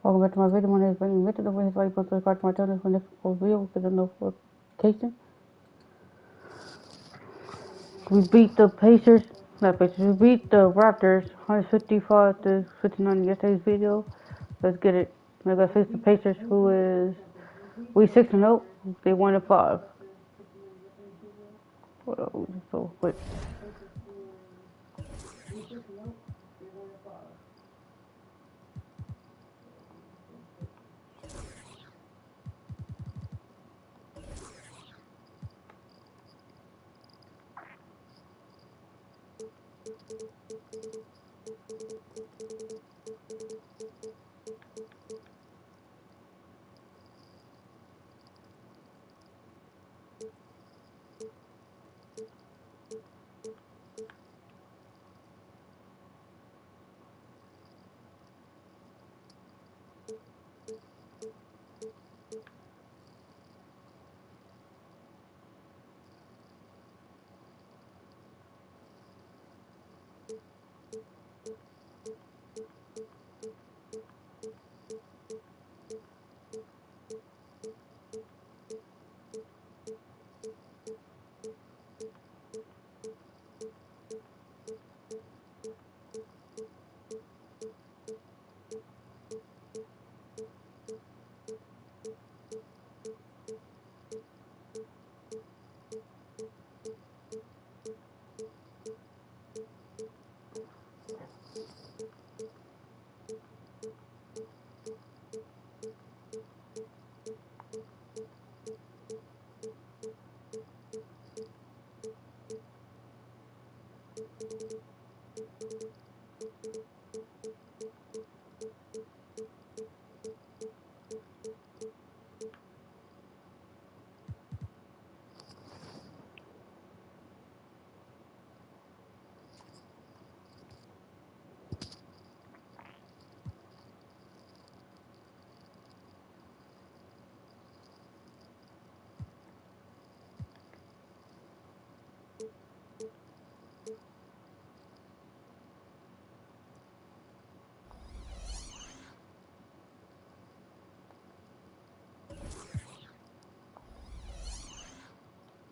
Welcome back to my video. My name is Brandon Mitchell. Don't forget to subscribe to my channel for the next video with the notification. We beat the Pacers. Not Pacers. We beat the Raptors 155 to 59 in yesterday's video. Let's get it. We're gonna face the Pacers, who is we 6-0. They 1-5. So quick.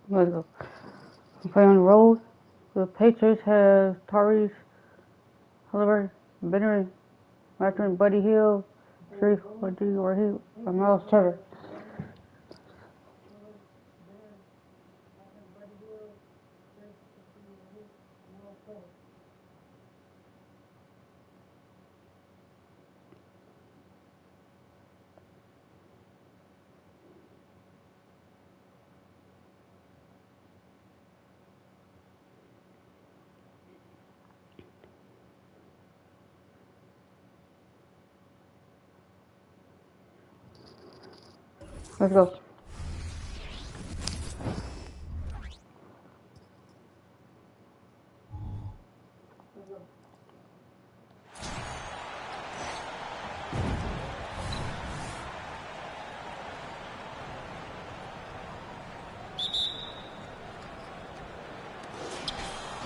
Let's go. We play on the road. The Pacers have Tyrese Halliburton, Benner, Matthew, Buddy Hill, Sharif O'Reilly, and Miles Turner. Let's go.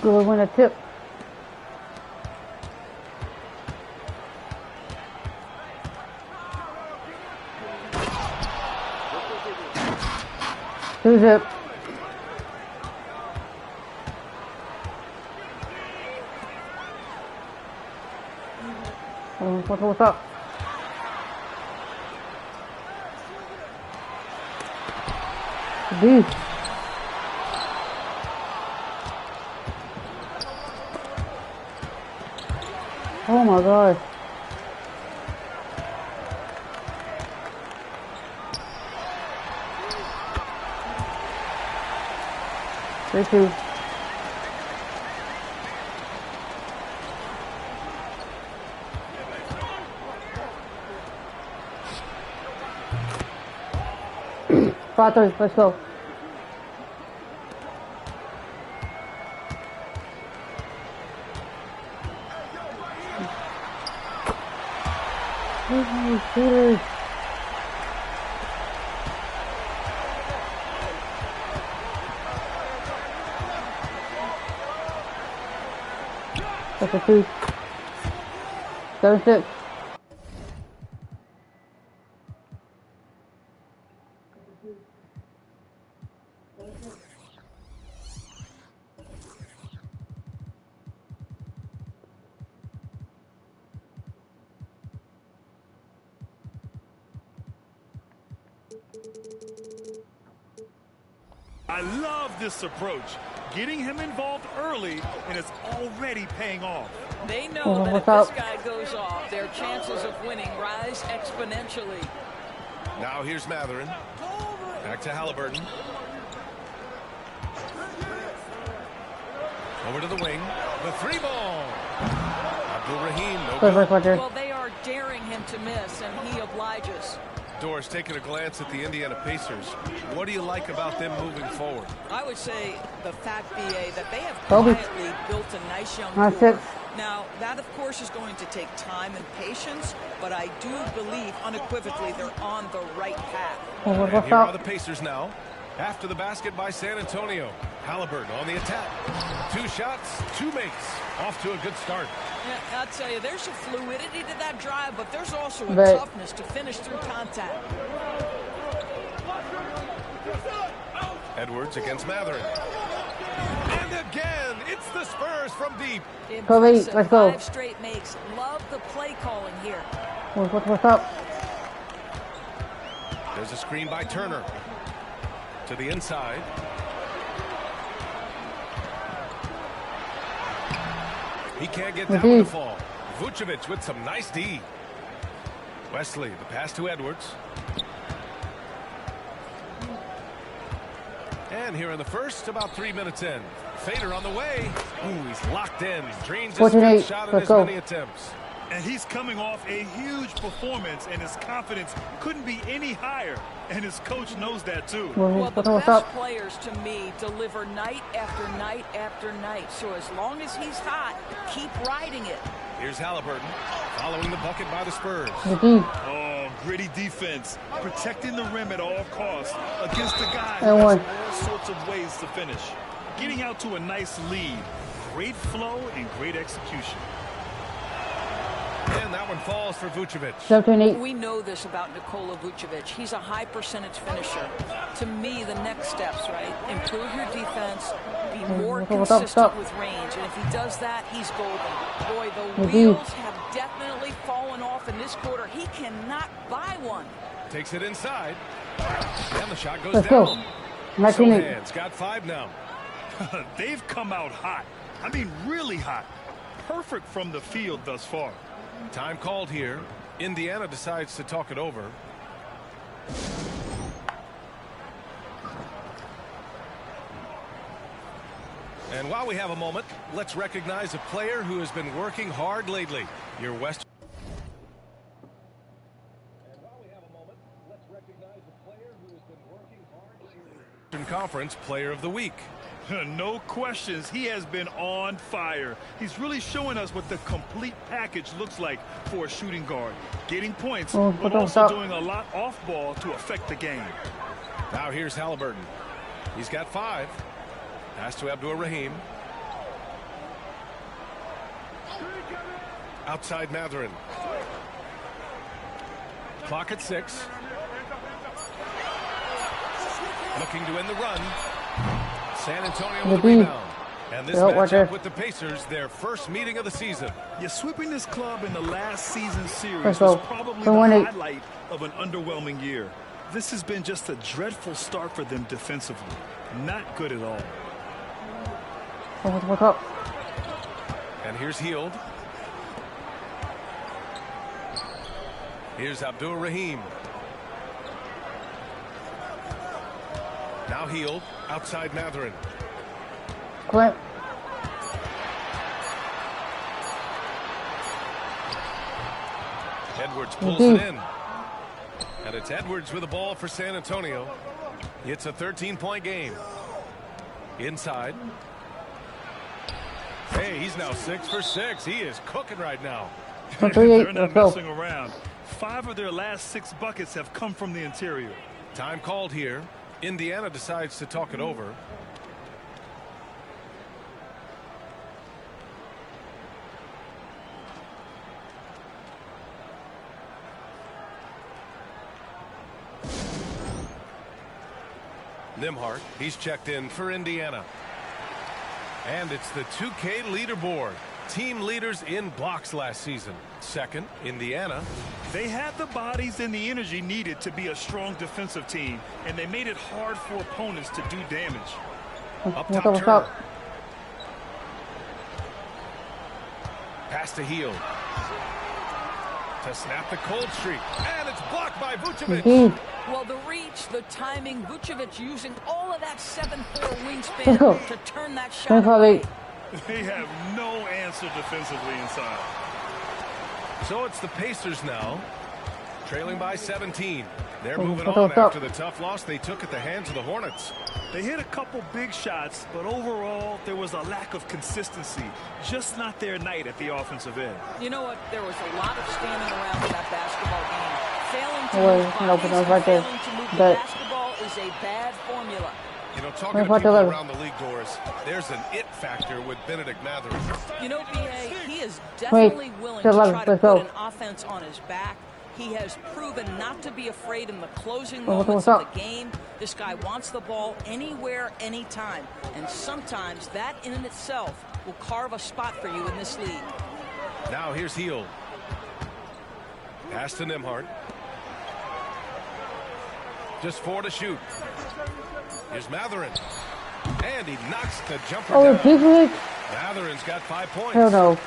Good win a tip. Two zip. What's up? D. Oh my gosh. Thank you. Let's go. Hey, shooters. That's a 2. 7-6. I love this approach. Getting him involved early, and it's already paying off. They know that if this guy goes off, their chances of winning rise exponentially. Now here's Matherin. Back to Halliburton. Over to the wing. The 3-ball. Abdul-Rahim, no good. Well, they are daring him to miss, and he obliges. Doris, taking a glance at the Indiana Pacers, what do you like about them moving forward? I would say the fact, BA, that they have quietly built a nice young core. Now, that, of course, is going to take time and patience, but I do believe unequivocally they're on the right path. And here are the Pacers now. After the basket by San Antonio. Halliburton on the attack. 2 shots, 2 makes. Off to a good start. Yeah, I'll tell you, there's a fluidity to that drive, but there's also a toughness to finish through contact. Edwards against Matherin. And again, it's the Spurs from deep. Impressive. Let's go. 5 straight makes. Love the play calling here. What's up? There's a screen by Turner. To the inside. He can't get down to fall. Vucevic with some nice D. Wesley, the pass to Edwards. And here in the first, about 3 minutes in. Fader on the way. Ooh, he's locked in. Drains his first shot in his many attempts. And he's coming off a huge performance, and his confidence couldn't be any higher. And his coach knows that, too. Well, the best players, to me, deliver night after night after night. So as long as he's hot, keep riding it. Here's Halliburton, following the bucket by the Spurs. Oh, gritty defense, protecting the rim at all costs against a guy who has all sorts of ways to finish. Getting out to a nice lead, great flow and great execution. And that one falls for Vucevic. We know this about Nikola Vucevic. He's a high percentage finisher. To me, the next steps, right? Improve your defense, be more consistent with range. And if he does that, he's golden. Boy, the wheels have definitely fallen off in this quarter. He cannot buy one. Takes it inside. And the shot goes down. Sohan's got 5 now. They've come out hot. I mean, really hot. Perfect from the field thus far. Time called here. Indiana decides to talk it over. And while we have a moment, let's recognize a player who has been working hard lately. Your Western Conference Player of the Week. No questions, he has been on fire. He's really showing us what the complete package looks like for a shooting guard. Getting points, but also doing a lot off ball to affect the game. Now here's Halliburton. He's got 5. Pass to Abdul-Rahim. Outside Matherin. Clock at 6. Looking to end the run. San Antonio with the rebound. And this matchup with the Pacers, their first meeting of the season. You're sweeping this club in the last season's series was probably the highlight of an underwhelming year. This has been just a dreadful start for them defensively. Not good at all. What's up? And here's Hield. Here's Abdul-Rahim. Now Hield, outside Matherin. Clint. Edwards pulls it in. And it's Edwards with the ball for San Antonio. It's a 13-point game. Inside. Hey, he's now 6 for 6. He is cooking right now. They're not messing around. 5 of their last 6 buckets have come from the interior. Time called here. Indiana decides to talk it over. Nembhard, he's checked in for Indiana. And it's the 2K leaderboard. Team leaders in blocks last season. Second, Indiana. They had the bodies and the energy needed to be a strong defensive team, and they made it hard for opponents to do damage. Up top, Turner. Pass to Hield. To snap the cold streak. And it's blocked by Vucevic. Well, the reach, the timing, Vucevic using all of that 7'4" wingspan to turn that shot away. They have no answer defensively inside. So it's the Pacers now, trailing by 17. They're moving on after the tough loss they took at the hands of the Hornets. They hit a couple big shots, but overall there was a lack of consistency. Just not their night at the offensive end. You know what? There was a lot of standing around in that basketball game. Failing to move bodies, failing to move the basketball is a bad formula. You know, talking to people around the league, Doris, there's an it factor with Benedict Mathurin. You know, B.A., he is definitely willing to try to put an offense on his back. He has proven not to be afraid in the closing moments of the game. This guy wants the ball anywhere, anytime. And sometimes that in and itself will carve a spot for you in this league. Now here's Hield. Pass to Nembhard. Just 4 to shoot. Here's Mathurin. And he knocks the jumper down. Mathurin's got 5 points.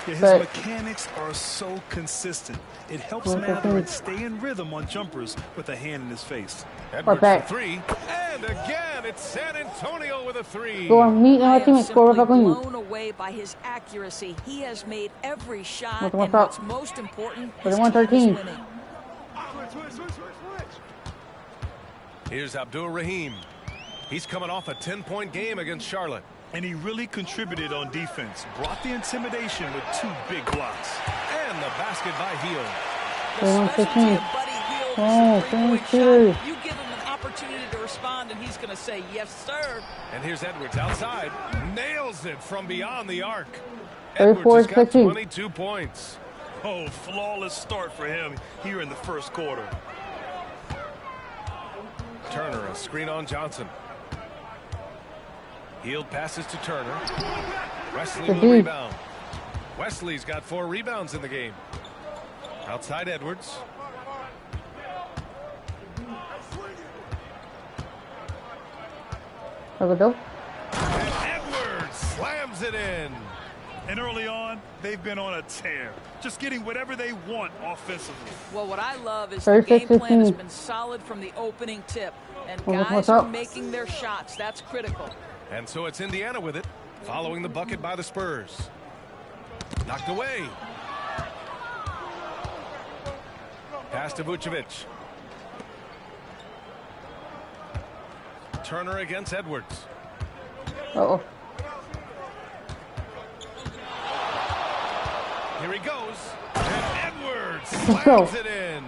His mechanics are so consistent. It helps Mathurin stay in rhythm on jumpers with a hand in his face. Edwards for 3. And again, it's San Antonio with a 3. I am simply blown away by his accuracy. He has made every shot, and what's most important is winning. Here's Abdur-Rahim. He's coming off a 10-point game against Charlotte. And he really contributed on defense. Brought the intimidation with 2 big blocks. And the basket by Hield. The specialty of Buddy Hield is a three-point shot. You give him an opportunity to respond, and he's going to say, yes, sir. And here's Edwards outside. Nails it from beyond the arc. Edwards has got 22 points. Oh, flawless start for him here in the first quarter. Turner, a screen on Johnson. Hield passes to Turner. Wesley with a rebound. Wesley's got 4 rebounds in the game. Outside Edwards. And Edwards slams it in. And early on, they've been on a tear. Just getting whatever they want offensively. Well, what I love is the game plan has been solid from the opening tip. And guys are making their shots. That's critical. And so it's Indiana with it, following the bucket by the Spurs. Knocked away. Pass to Vucevic. Turner against Edwards. Here he goes. And Edwards slams it in.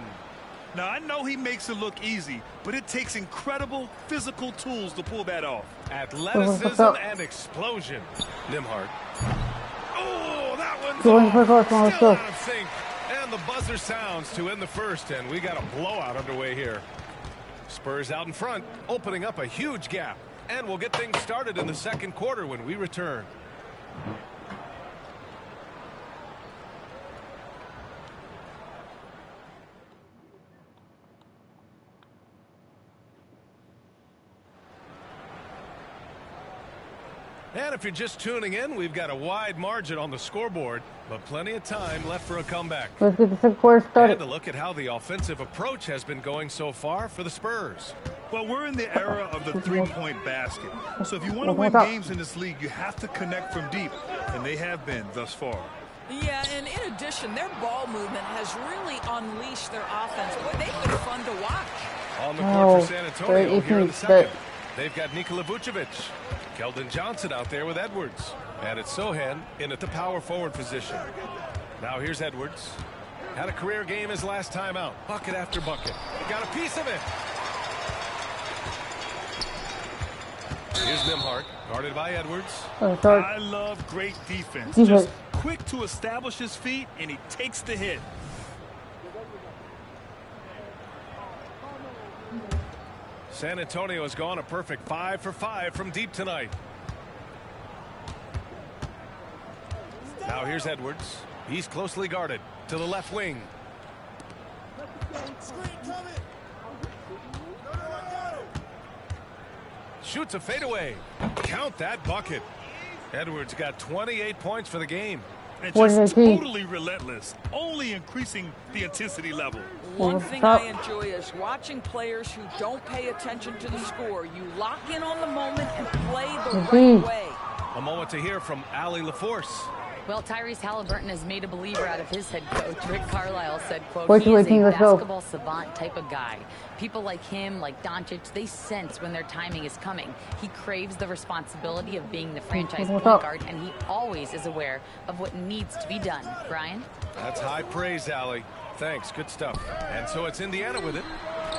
Now, I know he makes it look easy, but it takes incredible physical tools to pull that off. Athleticism and explosion. Nembhard. Oh, that one's still out of sync. And the buzzer sounds to end the first, and we got a blowout underway here. Spurs out in front, opening up a huge gap. And we'll get things started in the second quarter when we return. And if you're just tuning in, we've got a wide margin on the scoreboard, but plenty of time left for a comeback. Let's get the second quarter started. And to look at how the offensive approach has been going so far for the Spurs. Well, we're in the era of the three-point basket. So if you want to win games in this league, you have to connect from deep, and they have been thus far. Yeah, and in addition, their ball movement has really unleashed their offense. Boy, they've been fun to watch. On the court for San Antonio here in the second. They've got Nikola Vucevic. Keldon Johnson out there with Edwards. And it's Sohan in at the power forward position. Now here's Edwards. Had a career game his last time out. Bucket after bucket. Got a piece of it. Here's Nimhart, guarded by Edwards. I love great defense. Just quick to establish his feet, and he takes the hit. San Antonio has gone a perfect 5 for 5 from deep tonight. Now here's Edwards. He's closely guarded to the left wing. Shoots a fadeaway. Count that bucket. Edwards got 28 points for the game. And just totally relentless, only increasing the intensity level. One thing I enjoy is watching players who don't pay attention to the score. You lock in on the moment and play the right way. A moment to hear from Allie LaForce. Well, Tyrese Halliburton has made a believer out of his head coach. Rick Carlisle said, quote, Wait, he is wait, a let's go. basketball savant type of guy. People like him, like Doncic, they sense when their timing is coming. He craves the responsibility of being the franchise point guard, and he always is aware of what needs to be done. Brian? That's high praise, Allie. Thanks, good stuff. And so it's Indiana with it.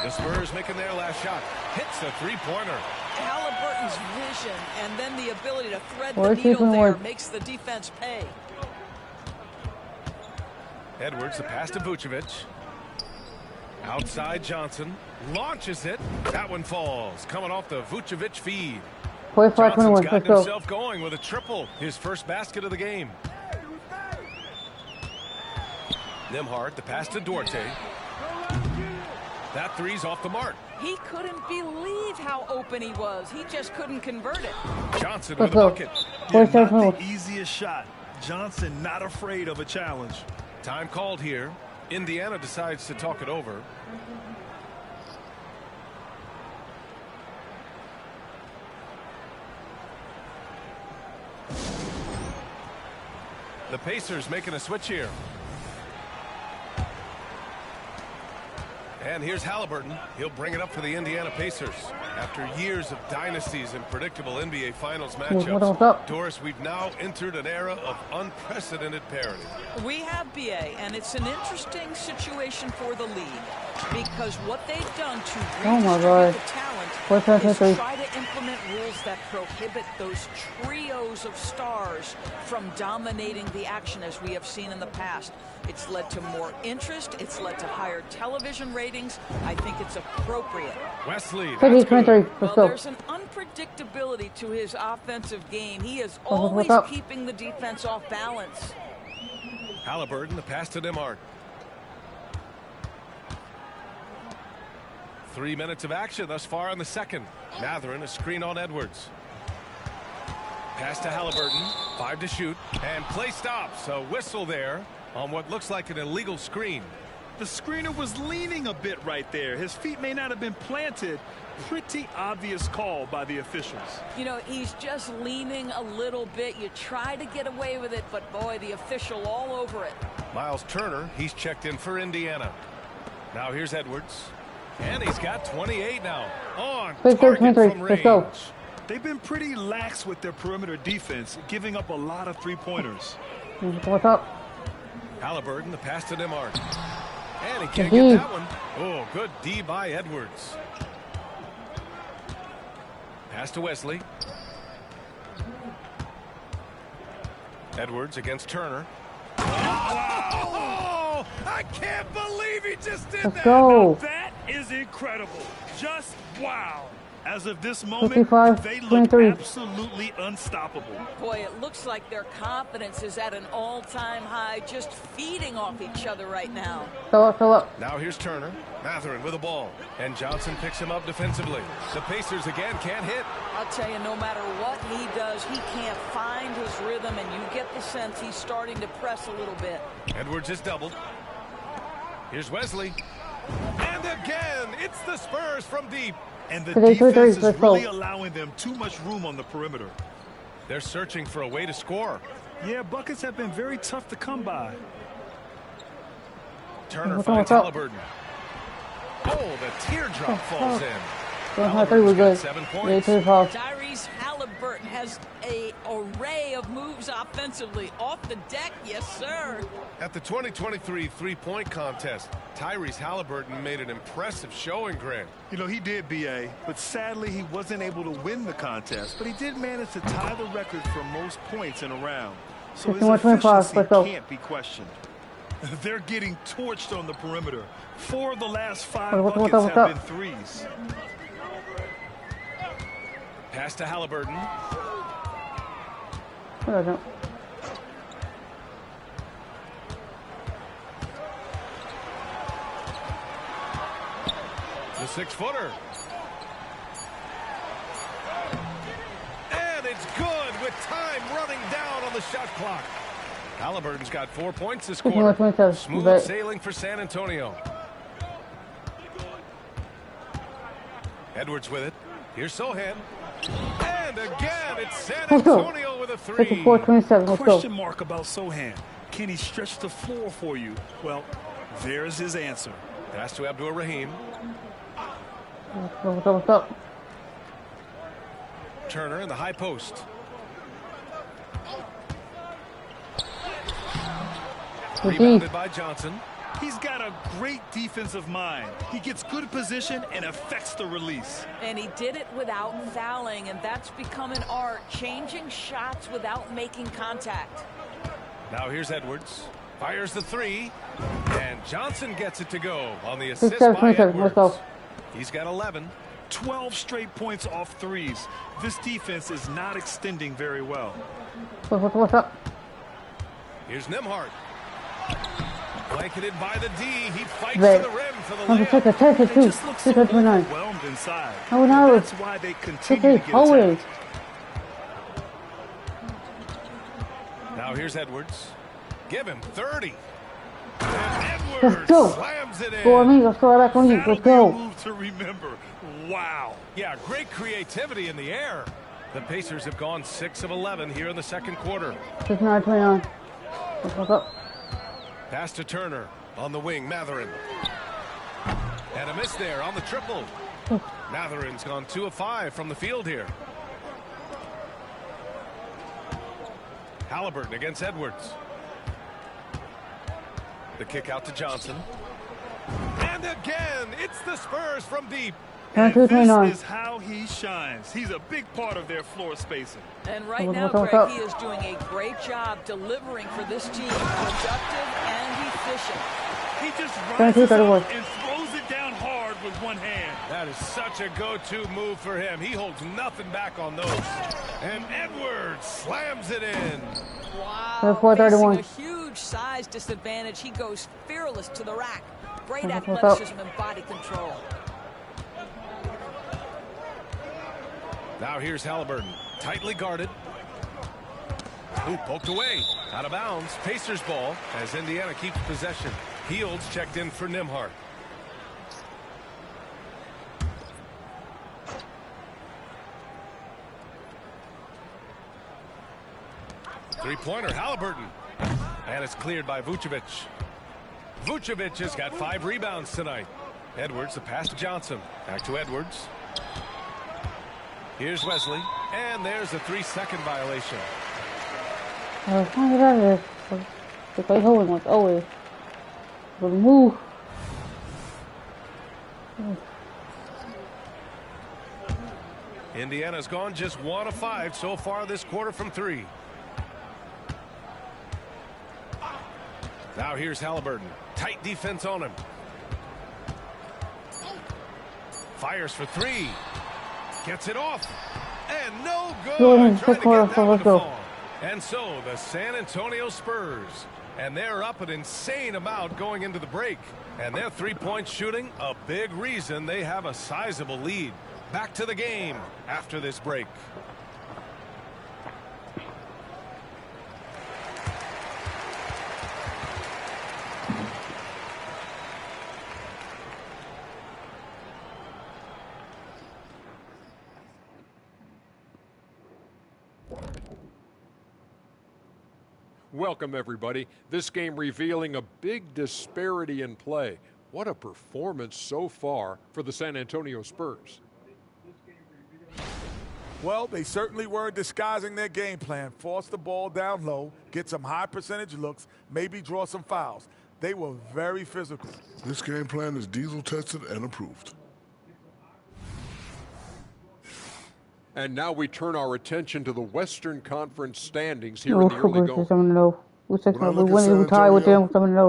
The Spurs making their last shot. Hits a three-pointer. Halliburton's vision and then the ability to thread the needle there makes the defense pay. Edwards, the pass to Vucevic. Outside Johnson. Launches it. That one falls. Coming off the Vucevic feed. Johnson's got himself going with a triple. His first basket of the game. Nimhart, the pass to Duarte. That three's off the mark. He couldn't believe how open he was. He just couldn't convert it. Johnson with a bucket. Yeah, not the easiest shot. Johnson not afraid of a challenge. Time called here. Indiana decides to talk it over. The Pacers making a switch here. And here's Halliburton. He'll bring it up for the Indiana Pacers. After years of dynasties and predictable NBA Finals matchups, Doris, we've now entered an era of unprecedented parity. We have, BA, and it's an interesting situation for the league because what they've done to redistribute the talent is try to implement rules that prohibit those trios of stars from dominating the action as we have seen in the past. It's led to more interest. It's led to higher television ratings. I think it's appropriate. Wesley, well, there's an unpredictability to his offensive game. He is always keeping the defense off balance. Halliburton, the pass to Nimhart. 3 minutes of action thus far in the second. Mathurin, a screen on Edwards. Pass to Halliburton. 5 to shoot. And play stops. A whistle there on what looks like an illegal screen. The screener was leaning a bit right there. His feet may not have been planted. Pretty obvious call by the officials. You know, he's just leaning a little bit. You try to get away with it, but boy, the official all over it. Miles Turner, he's checked in for Indiana. Now here's Edwards. And he's got 28 now. On target from range. They've been pretty lax with their perimeter defense, giving up a lot of three-pointers. What's up? Halliburton, the pass to Nimhart. And he can't get that one. Oh, good D by Edwards. Pass to Wesley. Edwards against Turner. Oh, I can't believe he just did that. Go. That is incredible. Just wow. As of this moment, they look 23. absolutely unstoppable. Boy, it looks like their confidence is at an all-time high, just feeding off each other right now. Fill up. Now here's Turner. Mathurin with the ball. And Johnson picks him up defensively. The Pacers again can't hit. I'll tell you, no matter what he does, he can't find his rhythm, and you get the sense he's starting to press a little bit. Edwards is doubled. Here's Wesley. And again, it's the Spurs from deep. And the defense is really allowing them too much room on the perimeter. They're searching for a way to score. Yeah, buckets have been very tough to come by. Turner finds Halliburton. Oh, the teardrop falls in. good. 7 Yeah, points. Tyrese Halliburton has an array of moves offensively. Off the deck, yes, sir. At the 2023 three-point contest, Tyrese Halliburton made an impressive showing, Grant. You know, he did, B.A., but sadly he wasn't able to win the contest, but he did manage to tie the record for most points in a round. So his efficiency can't be questioned. They're getting torched on the perimeter. 4 of the last 5 buckets have been threes. Pass to Halliburton. The 6-footer. And it's good with time running down on the shot clock. Halliburton's got 4 points this quarter. Smooth sailing for San Antonio. Edwards with it. Here's Sohan. And again, it's San Antonio with a 3. 54-27. Let's Question go. mark about Sohan. Can he stretch the floor for you? Well, there's his answer. Pass to Abdul Rahim. What's up? Turner in the high post. Rebounded by Johnson. He's got a great defensive mind. He gets good position and affects the release. And he did it without fouling, and that's become an art, changing shots without making contact. Now here's Edwards. Fires the 3. And Johnson gets it to go on the assist by Edwards. Let's go. He's got 11. 12 straight points off threes. This defense is not extending very well. What's up? Here's Nembhard. Blanketed by the D. He fights to the rim for the layup. They just look so overwhelmed inside. That's why they continue to get attacked. Now here's Edwards. Give him 30. And Edwards slams it in. Go on me. Let's go back on you. Let's go. Move to remember. Wow. Yeah, great creativity in the air. The Pacers have gone 6 of 11 here in the second quarter. 59-29. What's up? Pass to Turner on the wing. Matherin. And a miss there on the triple. Matherin's gone 2 of 5 from the field here. Halliburton against Edwards. The kick out to Johnson. And again, it's the Spurs from deep. And this is how he shines. He's a big part of their floor spacing. And right now, Greg, he is doing a great job delivering for this team. Productive and efficient. He just rises up and throws it down hard with one hand. That is such a go-to move for him. He holds nothing back on those. And Edwards slams it in. Wow, facing a huge size disadvantage. He goes fearless to the rack. Great athleticism and body control. Now here's Halliburton, tightly guarded. Ooh, poked away, out of bounds. Pacers ball as Indiana keeps possession. Fields checked in for Nembhard. Three-pointer, Halliburton. And it's cleared by Vucevic. Vucevic has got 5 rebounds tonight. Edwards, the pass to Johnson. Back to Edwards. Here's Wesley, and there's a 3-second violation. The play holding was always the move. Indiana's gone just 1 of 5 so far this quarter from 3. Now here's Halliburton. Tight defense on him. Fires for 3. Gets it off. And no good. Trying to get that one to fall. And so the San Antonio Spurs. And they're up an insane amount going into the break. And their three-point shooting, a big reason they have a sizable lead. Back to the game after this break. Welcome, everybody. This game revealing a big disparity in play. What a performance so far for the San Antonio Spurs. Well, they certainly were disguising their game plan. Force the ball down low, get some high percentage looks, maybe draw some fouls. They were very physical. This game plan is diesel tested and approved. And now we turn our attention to the Western Conference standings here in the early going.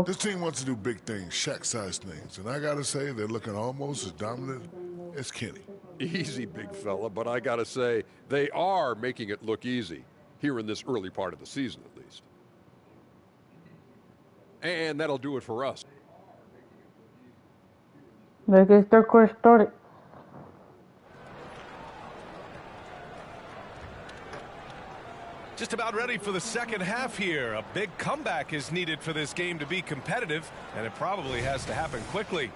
This team wants to do big things, Shaq-sized things. And I got to say, they're looking almost as dominant as Kenny. Easy, big fella, but I got to say, they are making it look easy here in this early part of the season, at least. And that'll do it for us. Let's get third quarter started. Just about ready for the second half here. A big comeback is needed for this game to be competitive, and it probably has to happen quickly.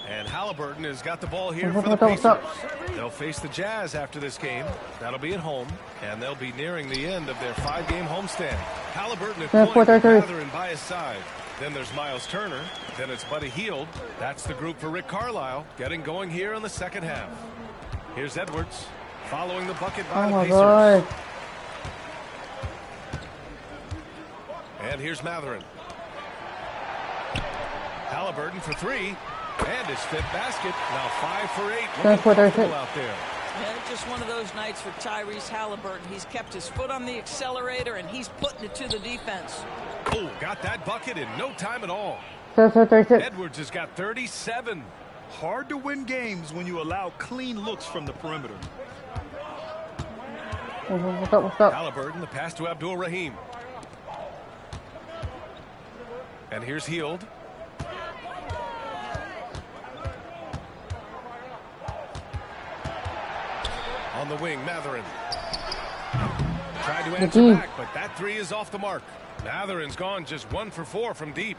And Halliburton has got the ball here for the Pacers. They'll face the Jazz after this game. That'll be at home, and they'll be nearing the end of their 5-game homestand. Halliburton at point with Mathurin by his side. Then there's Miles Turner. Then it's Buddy Hield. That's the group for Rick Carlisle, getting going here in the second half. Here's Edwards, following the bucket by the Pacers. God. And here's Mathurin. Halliburton for 3. And his fifth basket. Now 5 for 8. Looking out there. Yeah, just one of those nights for Tyrese Halliburton. He's kept his foot on the accelerator, and he's putting it to the defense. Oh, got that bucket in no time at all. Edwards has got 37. Hard to win games when you allow clean looks from the perimeter. What's up? Halliburton, the pass to Abdul Rahim. And here's Hield. On the wing, Mathurin. Tried to answer back, but that 3 is off the mark. Mathurin's gone just 1 for 4 from deep.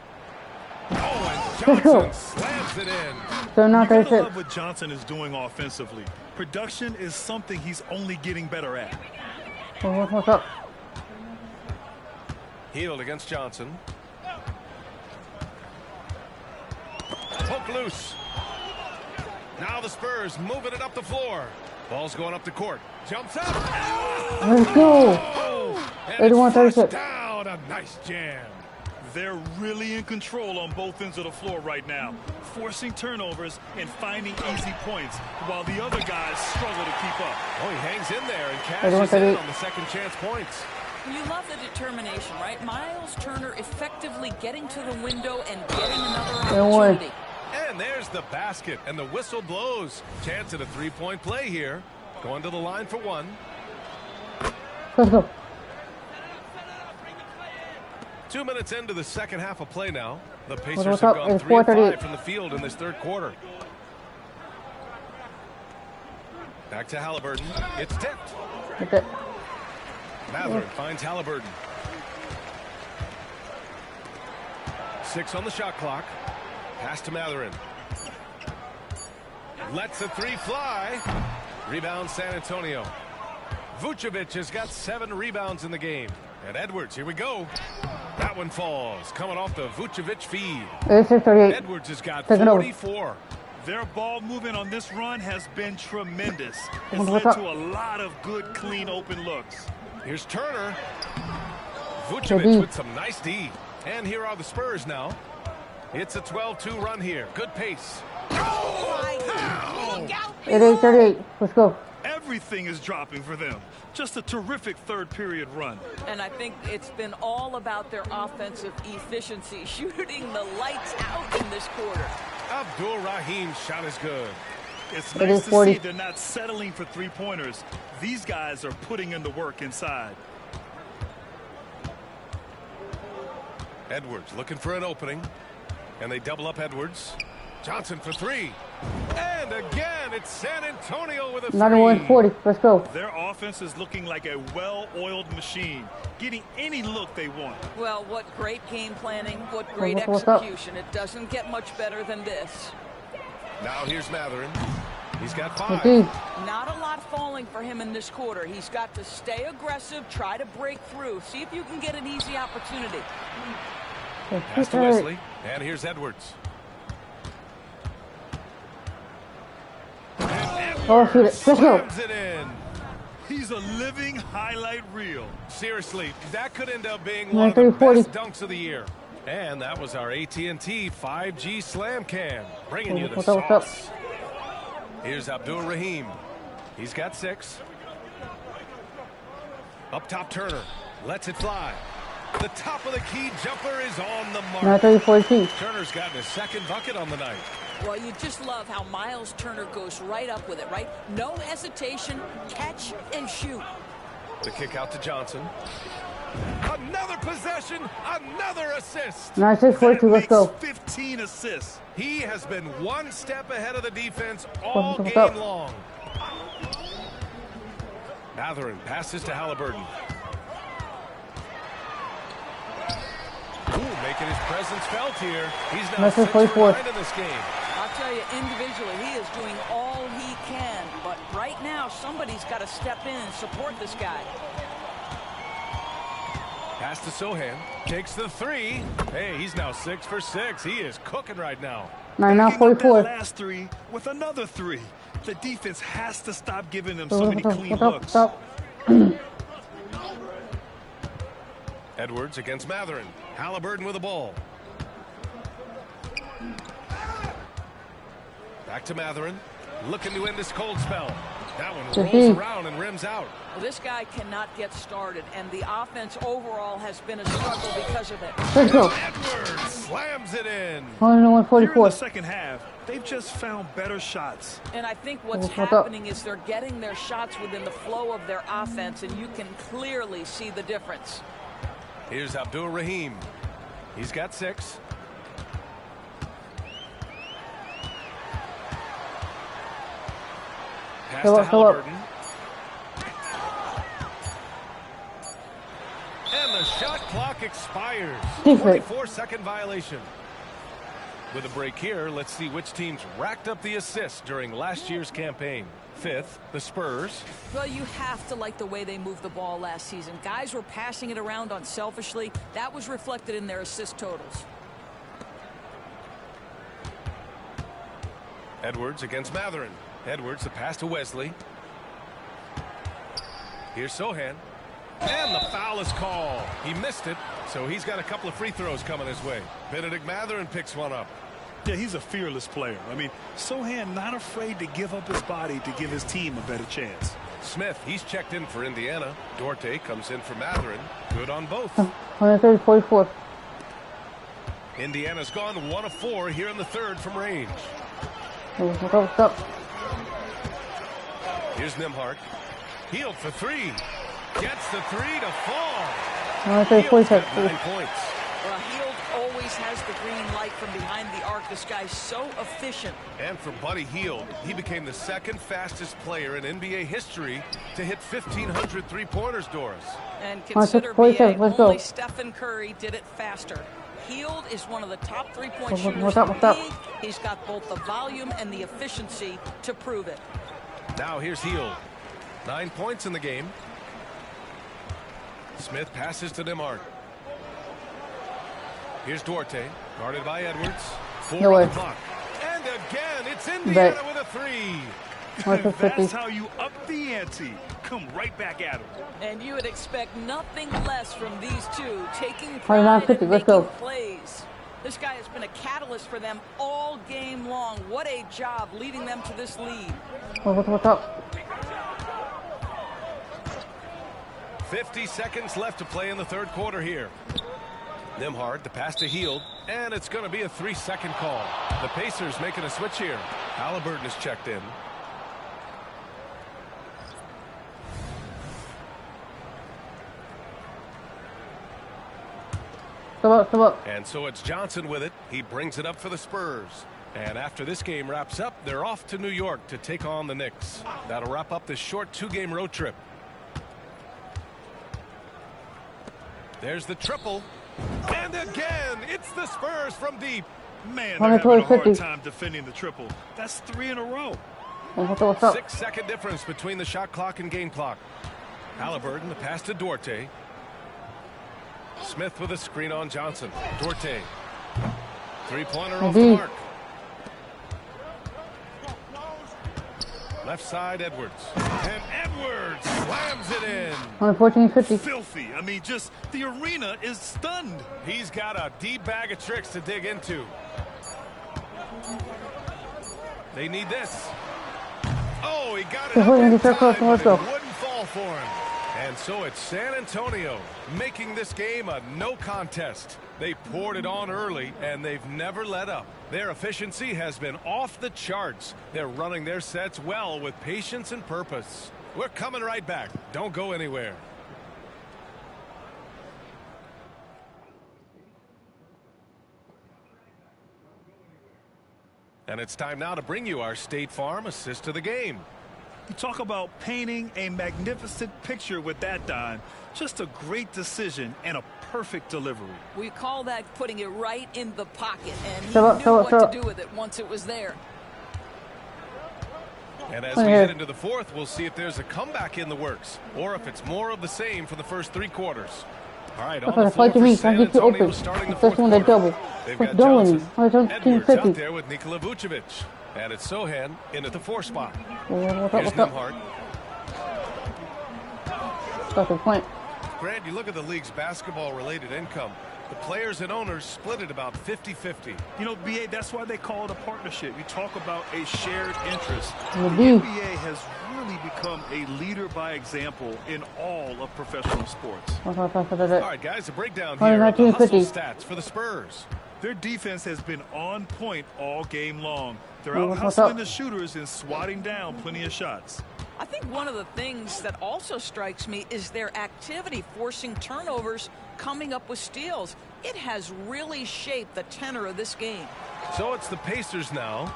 Oh, and Johnson slams it in. So now I love what Johnson is doing offensively. Production is something he's only getting better at. What's up? Hield against Johnson. Poke loose. Now the Spurs moving it up the floor. Ball's going up the court. Jumps up. Let's go. 81-36. Down. A nice jam. They're really in control on both ends of the floor right now, forcing turnovers and finding easy points, while the other guys struggle to keep up. Oh, he hangs in there and cashes in on the second chance points. You love the determination, right? Miles Turner effectively getting to the window and getting another opportunity. And there's the basket, and the whistle blows. Chance at a 3-point play here. Going to the line for 1. Let's go. 2 minutes into the second half of play now. The Pacers have gone 3 of 5 from the field in this third quarter. Back to Halliburton. It's tipped. Mathurin finds Halliburton. 6 on the shot clock. Pass to Mathurin. Lets the 3 fly. Rebound San Antonio. Vucevic has got 7 rebounds in the game. And Edwards, here we go. That one falls, coming off the Vucevic feed. Edwards has got 44. Their ball movement on this run has been tremendous. It's led to a lot of good, clean, open looks. Here's Turner. Vucevic with some nice D. And here are the Spurs now. It's a 12-2 run here. Good pace. Look out. 38. Let's go. Everything is dropping for them. Just a terrific third period run. And I think it's been all about their offensive efficiency, shooting the lights out in this quarter. Abdul Rahim's shot is good. It's nice to see they're not settling for 3-pointers. These guys are putting in the work inside. Edwards looking for an opening. And they double up Edwards. Johnson for 3. And again, it's San Antonio with a 3. 91-40. Let's go. Their offense is looking like a well-oiled machine, getting any look they want. Well, what great game planning, what great execution. It doesn't get much better than this. Now here's Mathurin. He's got 5. Not a lot falling for him in this quarter. He's got to stay aggressive, try to break through. See if you can get an easy opportunity. Pass to Wesley. And here's Edwards. Oh, shoot it. Let's go. Slams it in. He's a living highlight reel. Seriously, that could end up being one of the 340. best dunks of the year. And that was our AT&T 5G Slam Cam, bringing you the What's up? sauce. Here's Abdul Rahim. He's got 6. Up top, Turner lets it fly. The top of the key jumper is on the mark. 342. Turner's gotten his 2nd bucket on the night. Well, you just love how Miles Turner goes right up with it, right? No hesitation, catch and shoot. The kick out to Johnson. Another possession, another assist. 9-6-42, let's go. 15 assists. He has been one step ahead of the defense all What's game up? long. Matherin passes to Halliburton. Ooh, making his presence felt here. He's now 6 for 9 in this game. I'll tell you, individually, he is doing all he can. But right now, somebody's got to step in and support this guy. Pass to Sohan. Takes the 3. Hey, he's now 6 for 6. He is cooking right now. 9-9-44. Last 3 with another 3. The defense has to stop giving them so What's many up? clean What's up? looks. What's up? Edwards against Matherin. Halliburton with the ball. Back to Matherin. Looking to end this cold spell. That one rolls around and rims out. Well, this guy cannot get started, and the offense overall has been a struggle because of it. Let's go. Edwards slams it in. Here in the 144. second half, they've just found better shots. And I think what's What's up? happening is they're getting their shots within the flow of their offense, and you can clearly see the difference. Here's Abdul Rahim. He's got 6. Pass to Halliburton. And the shot clock expires. 24-second violation. With a break here, let's see which teams racked up the assists during last year's campaign. 5th, the Spurs. Well, you have to like the way they moved the ball last season. Guys were passing it around unselfishly. That was reflected in their assist totals. Edwards against Matherin. Edwards, the pass to Wesley. Here's Sohan. And the foul is called. He missed it, so he's got a couple of free throws coming his way. Benedict Matherin picks one up. Yeah, he's a fearless player. I mean, Sohan not afraid to give up his body to give his team a better chance. Smith, he's checked in for Indiana. Duarte comes in for Matherin. Good on both. 144. Indiana's gone 1 of 4 here in the 3rd from range. What's up? What's up? Here's Nembhard. Healed for 3. Gets the 3 to fall. 146. 9 points. Well, Hield always has the green light from behind the arc. This guy's so efficient. And for Buddy Hield, he became the 2nd fastest player in NBA history to hit 1,500 three-pointers, Doris. And consider BA, only Stephen Curry did it faster. Hield is one of the top three-point shooters in the league. He's got both the volume and the efficiency to prove it. Now here's Hield. 9 points in the game. Smith passes to Nembhard. Here's Duarte, guarded by Edwards. 4 on the clock. And again, it's Indiana with a 3. That's how you up the ante. Come right back at him. And you would expect nothing less from these two, taking pride in making plays. This guy has been a catalyst for them all game long. What a job leading them to this lead. What's up? 50 seconds left to play in the 3rd quarter here. Nembhard, the pass to Hield, and it's going to be a 3-second call. The Pacers making a switch here. Halliburton is checked in. Come up. And so it's Johnson with it. He brings it up for the Spurs. And after this game wraps up, they're off to New York to take on the Knicks. That'll wrap up this short 2-game road trip. There's the triple. And again, it's the Spurs from deep. Man, they're having a hard time defending the triple. That's 3 in a row. What's up? 6-second difference between the shot clock and game clock. Halliburton, the pass to Duarte. Smith with a screen on Johnson. Duarte. 3-pointer off the mark. Left side, Edwards. And Edwards slams it in. On 14-50. Filthy. I mean, just the arena is stunned. He's got a deep bag of tricks to dig into. They need this. Oh, he got it. Wouldn't fall for him. And so it's San Antonio making this game a no contest. They poured it on early, and they've never let up. Their efficiency has been off the charts. They're running their sets well with patience and purpose. We're coming right back. Don't go anywhere. And it's time now to bring you our State Farm assist of the game. You talk about painting a magnificent picture with that, Don. Just a great decision and a perfect delivery. We call that putting it right in the pocket, and he knew what to do with it once it was there. And as we head into the fourth, we'll see if there's a comeback in the works, or if it's more of the same for the first 3 quarters. All right, on the floor for San Antonio starting the fourth quarter. They've got Johnson, Edwards out there with Nikola Vucevic. And it's Sohan in at the 4 spot. Here's Nembhard. Grant, you look at the league's basketball-related income. The players and owners split it about 50-50. You know, BA, that's why they call it a partnership. You talk about a shared interest. The NBA has really become a leader by example in all of professional sports. All right, guys, a breakdown here of the hustle stats for the Spurs. Their defense has been on point all game long. They're out hustling the shooters and swatting down plenty of shots. I think one of the things that also strikes me is their activity, forcing turnovers, coming up with steals. It has really shaped the tenor of this game. So it's the Pacers now,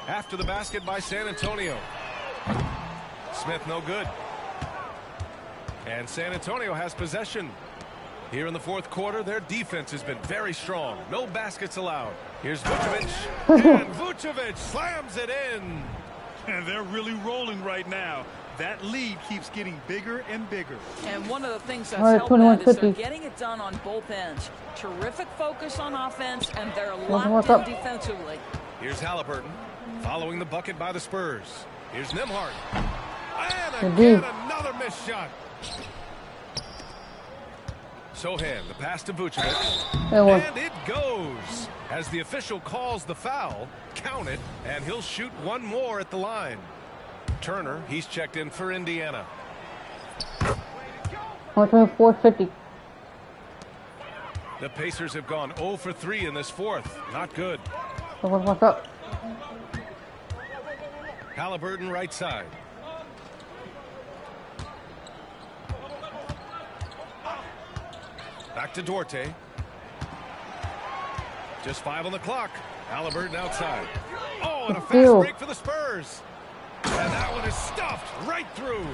after the basket by San Antonio. Smith no good. And San Antonio has possession. Here in the fourth quarter, their defense has been very strong. No baskets allowed. Here's Vucevic. And Vucevic slams it in. And they're really rolling right now. That lead keeps getting bigger and bigger. And one of the things that's helped that is they're getting it done on both ends. Terrific focus on offense, and they're locked in defensively. Here's Halliburton following the bucket by the Spurs. Here's Nembhard. And again, another missed shot. Sohan, the pass to Vucevic. And it goes. As the official calls the foul, count it, and he'll shoot one more at the line. Turner, he's checked in for Indiana. 450. The Pacers have gone 0 for 3 in this fourth. Not good. What's up? Halliburton right side. Back to Duarte. Just 5 on the clock. Halliburton outside. Oh, and a fast break for the Spurs. And that one is stuffed right through.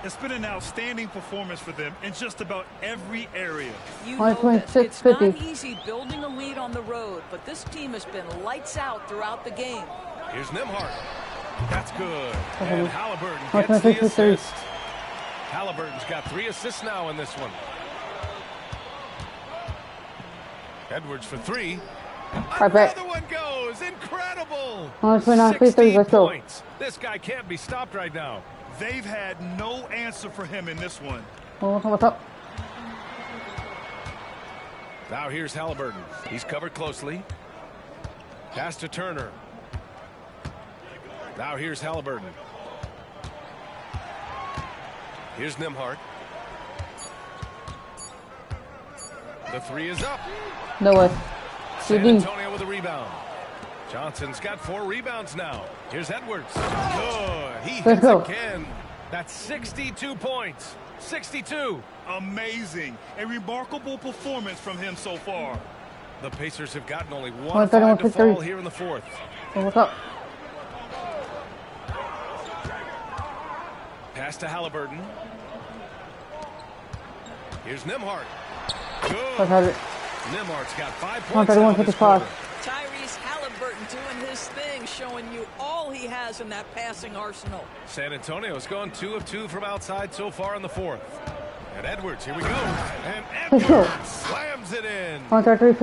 It's been an outstanding performance for them in just about every area. You know this. It's not easy building a lead on the road, but this team has been lights out throughout the game. Here's Nembhard. That's good. And Halliburton gets the assist. Halliburton's got 3 assists now in this one. Edwards for 3. Another one goes. Incredible. 16 points. This guy can't be stopped right now. They've had no answer for him in this one. What's up? Now here's Halliburton. He's covered closely. Pass to Turner. Now here's Halliburton. Here's Nembhard. The 3 is up. No way. San Antonio with a rebound. Johnson's got 4 rebounds now. Here's Edwards. Good. He hits again. That's 62 points. 62. Amazing. A remarkable performance from him so far. The Pacers have gotten only 1 5 to fall here in the fourth. What's up? Pass to Halliburton. Here's Nembhard. Good. Nembhard's got 5 points now this quarter. Tyrese Halliburton doing his thing, showing you all he has in that passing arsenal. San Antonio's gone 2 of 2 from outside so far in the fourth. And Edwards, here we go. And Edwards slams slams it in.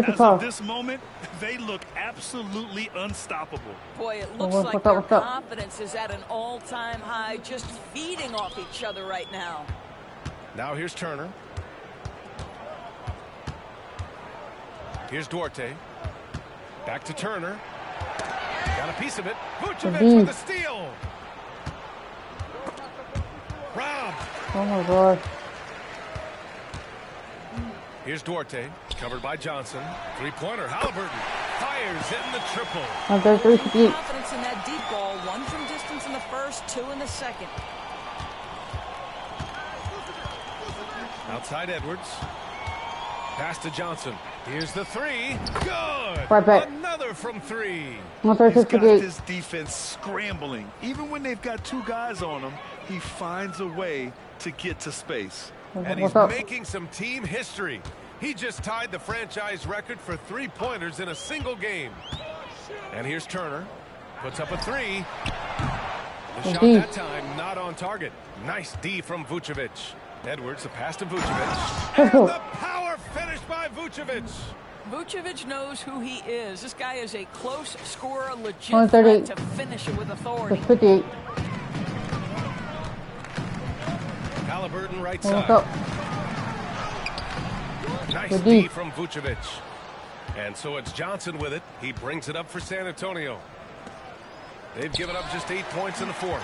As of this moment, they look absolutely unstoppable. Boy, it looks like their confidence is at an all-time high, just feeding off each other right now. Now here's Turner. Here's Duarte. Back to Turner. Got a piece of it. Vucevic with the steal. Rob. Oh my God. Here's Duarte, covered by Johnson. Three-pointer, Halliburton fires in the triple. Confidence in that deep ball. One from distance in the first, two in the second. Outside Edwards. Pass to Johnson. Here's the three. Good. Right back. Another from three. He's got this defense scrambling. Even when they've got two guys on him, he finds a way to get to space. And he's making some team history. He just tied the franchise record for three-pointers in a single game. And here's Turner. Puts up a three. The shot that time not on target. Nice D from Vucevic. Edwards, the pass to Vucevic. And the power finish by Vucevic. Vucevic knows who he is. This guy is a close scorer, legit threat to finish it with authority. 58. Halliburton right side. Nice D from Vucevic. And so it's Johnson with it. He brings it up for San Antonio. They've given up just 8 points in the fourth.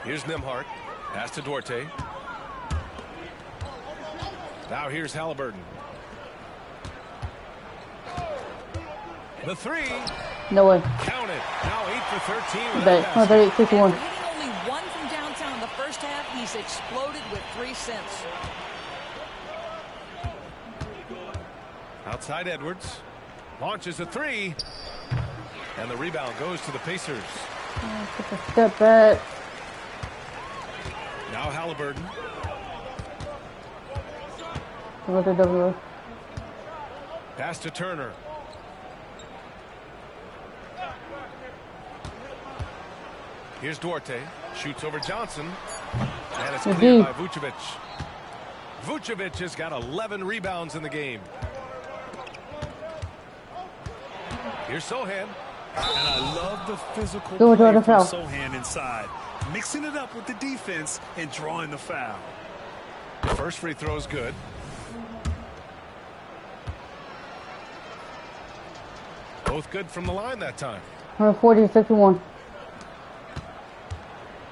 Here's Nembhard. Pass to Duarte. Now here's Halliburton. The three. No way. Count it. Now 8 for 13. No, 38, 61. Hitting only one from downtown in the first half, he's exploded with 3 since. Outside Edwards. Launches a three. And the rebound goes to the Pacers. Take a step back. Now Halliburton. Pass to Turner. Here's Duarte. Shoots over Johnson. And it's cleared by Vucevic. Vucevic has got 11 rebounds in the game. Here's Sohan. And I love the physical play from Sohan inside. Mixing it up with the defense and drawing the foul. First free throw is good. Both good from the line that time. 40-61.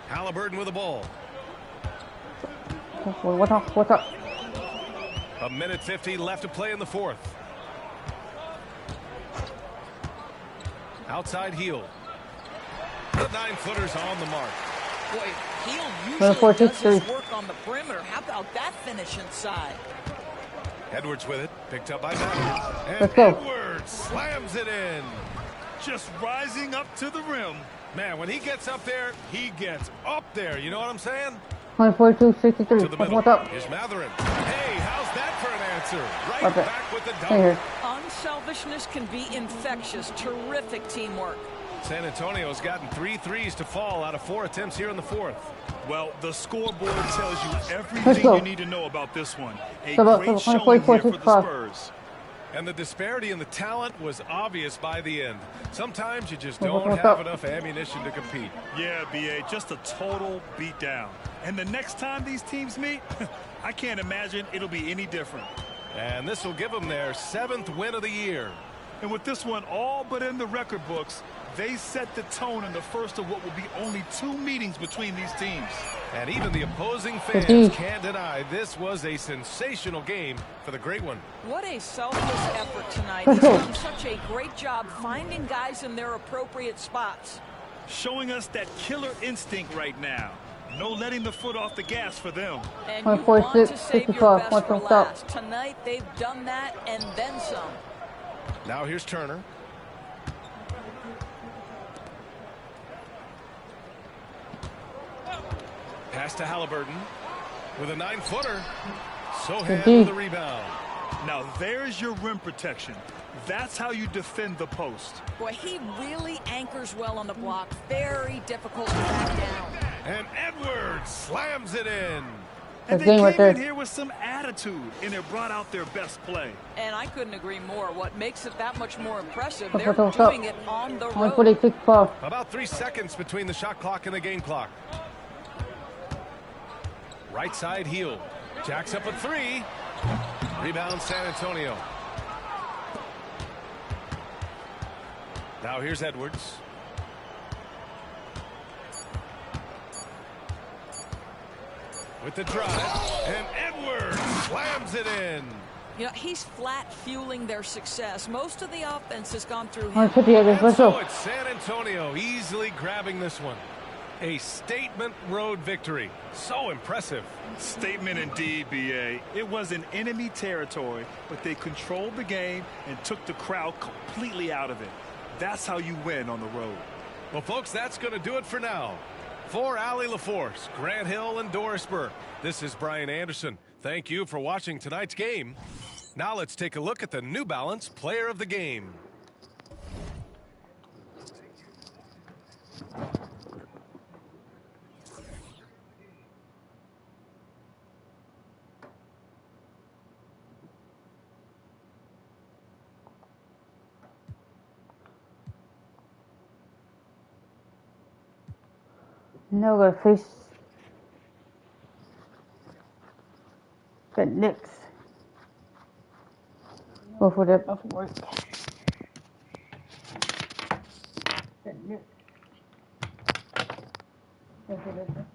Halliburton with the ball. What's up? A minute 50 left to play in the fourth. Outside Heel. The 9-footer's on the mark. Boy, Heel usually does his work on the perimeter. How about that finish inside? Edwards with it. Picked up by Matthews. And Let's go. Edwards slams it in. Just rising up to the rim. Man, when he gets up there, he gets up there. You know what I'm saying? 42-63. To the middle. What's up? Here's Matherin. Hey, how's that for an answer? Right back with the dunk. Here. Unselfishness can be infectious. Terrific teamwork. San Antonio's gotten 3 threes to fall out of 4 attempts here in the fourth. Well, the scoreboard tells you everything you need to know about this one. A great showing here for the Spurs. And the disparity in the talent was obvious by the end. Sometimes you just don't have enough ammunition to compete. Yeah, B.A., just a total beatdown. And the next time these teams meet, I can't imagine it'll be any different. And this will give them their 7th win of the year. And with this one all but in the record books, they set the tone in the first of what will be only 2 meetings between these teams. And even the opposing fans can't deny this was a sensational game for the Great One. What a selfless effort tonight. He's done such a great job finding guys in their appropriate spots. Showing us that killer instinct right now. No letting the foot off the gas for them. And you want to save your best for last. Tonight they've done that and then some. Now here's Turner. Pass to Halliburton with a 9-footer. Sohan with the rebound. Now there's your rim protection. That's how you defend the post. Boy, he really anchors well on the block. Very difficult to back down. And Edwards slams it in. And they came in here with some attitude, and it brought out their best play. And I couldn't agree more. What makes it that much more impressive, they're doing it on the road. About 3 seconds between the shot clock and the game clock. Right side heel. Jacks up a 3. Rebound San Antonio. Now here's Edwards. With the drive, and Edwards slams it in. You know, he's flat fueling their success. Most of the offense has gone through him. And so it's San Antonio easily grabbing this one. A statement road victory. So impressive. Statement indeed, B.A. It was in enemy territory, but they controlled the game and took the crowd completely out of it. That's how you win on the road. Well, folks, that's going to do it for now. For Allie LaForce, Grant Hill, and Doris Burke, this is Brian Anderson. Thank you for watching tonight's game. Now let's take a look at the New Balance Player of the Game. Now we're gonna face the Knicks. Go for that off work. The Knicks. Go for that off work.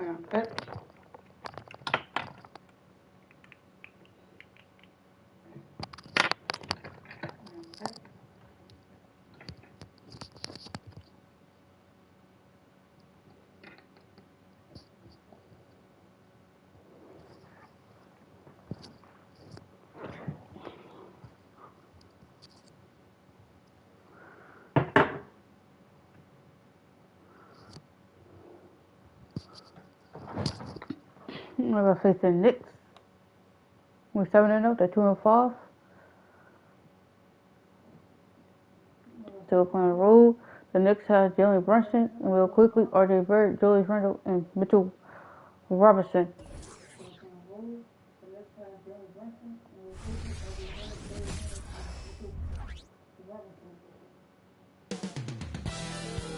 Okay. I'm gonna face the Knicks. We're 7-0. They're 2-5. Still playing a role. The Knicks have Jalen Brunson and real quickly RJ Barrett, Julius Randle, and Mitchell Robinson.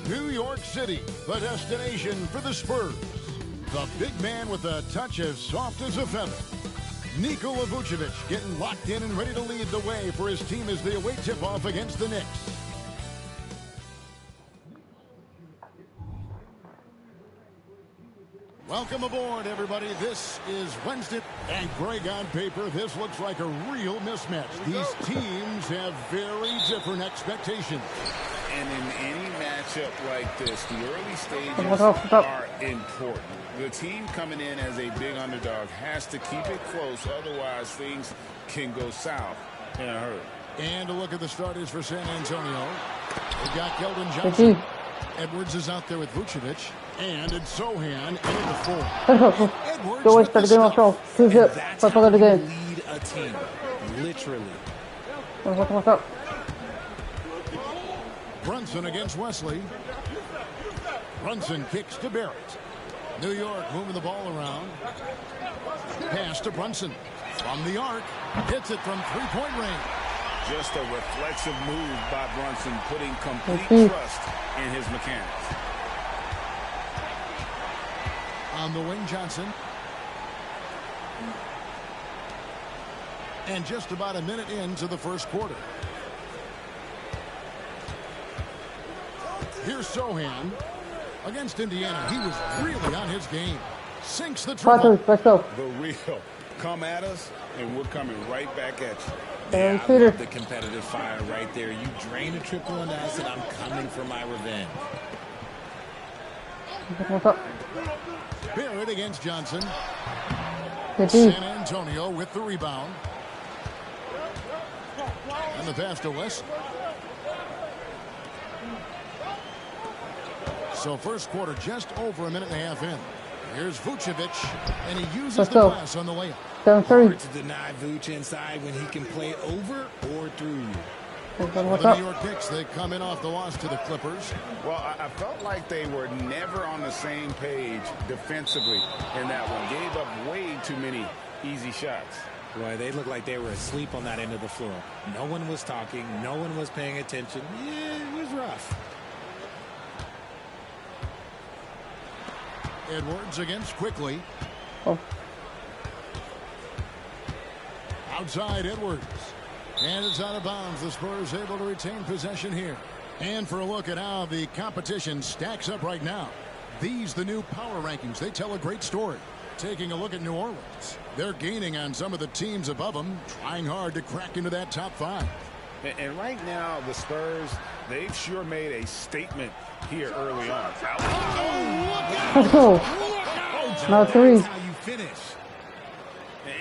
New York City, the destination for the Spurs. The big man with a touch as soft as a feather. Nikola Vucevic getting locked in and ready to lead the way for his team as they await tip-off against the Knicks. Welcome aboard, everybody. This is Wednesday. And Greg, on paper, this looks like a real mismatch. These teams have very different expectations. And in any matchup like this, the early stages are important. The team coming in as a big underdog has to keep it close, otherwise things can go south in a hurry. And a look at the starters for San Antonio. They've got Keldon Johnson. Edwards is out there with Vucevic. And it's Sohan into the four. Edwards Go start the game off strong. 2-0. Let's look at the game. Lead a team, literally. What's up? Brunson against Wesley. Brunson kicks to Barrett. New York moving the ball around. Pass to Brunson. From the arc. Hits it from three-point range. Just a reflexive move by Brunson, putting complete trust in his mechanics. On the wing, Johnson. And just about a minute into the first quarter. Here's Sohan against Indiana. He was really on his game. Sinks the triple. Let's go. The real. Come at us, and we're coming right back at you. Yeah, I love the competitive fire right there. You drain a triple on us, and I'm coming for my revenge. What's up? Barrett against Johnson. Good San Antonio with the rebound. And the pass to West. So first quarter just over a minute and a half in. Here's Vucevic, and he uses the pass on the layup. 7-3. Hard to deny Vuce inside when he can play over or through you. The New York Knicks, they come in off the loss to the Clippers. Well, I felt like they were never on the same page defensively in that one. Gave up way too many easy shots. Boy, they looked like they were asleep on that end of the floor. No one was talking. No one was paying attention. Yeah, it was rough. Edwards against Quickly. Outside Edwards. And it's out of bounds. The Spurs able to retain possession here. And for a look at how the competition stacks up right now. These, the new power rankings, they tell a great story. Taking a look at New Orleans. They're gaining on some of the teams above them, trying hard to crack into that top five. And right now, the Spurs, they've sure made a statement here early on. Let's go. Now three. That's how you finish.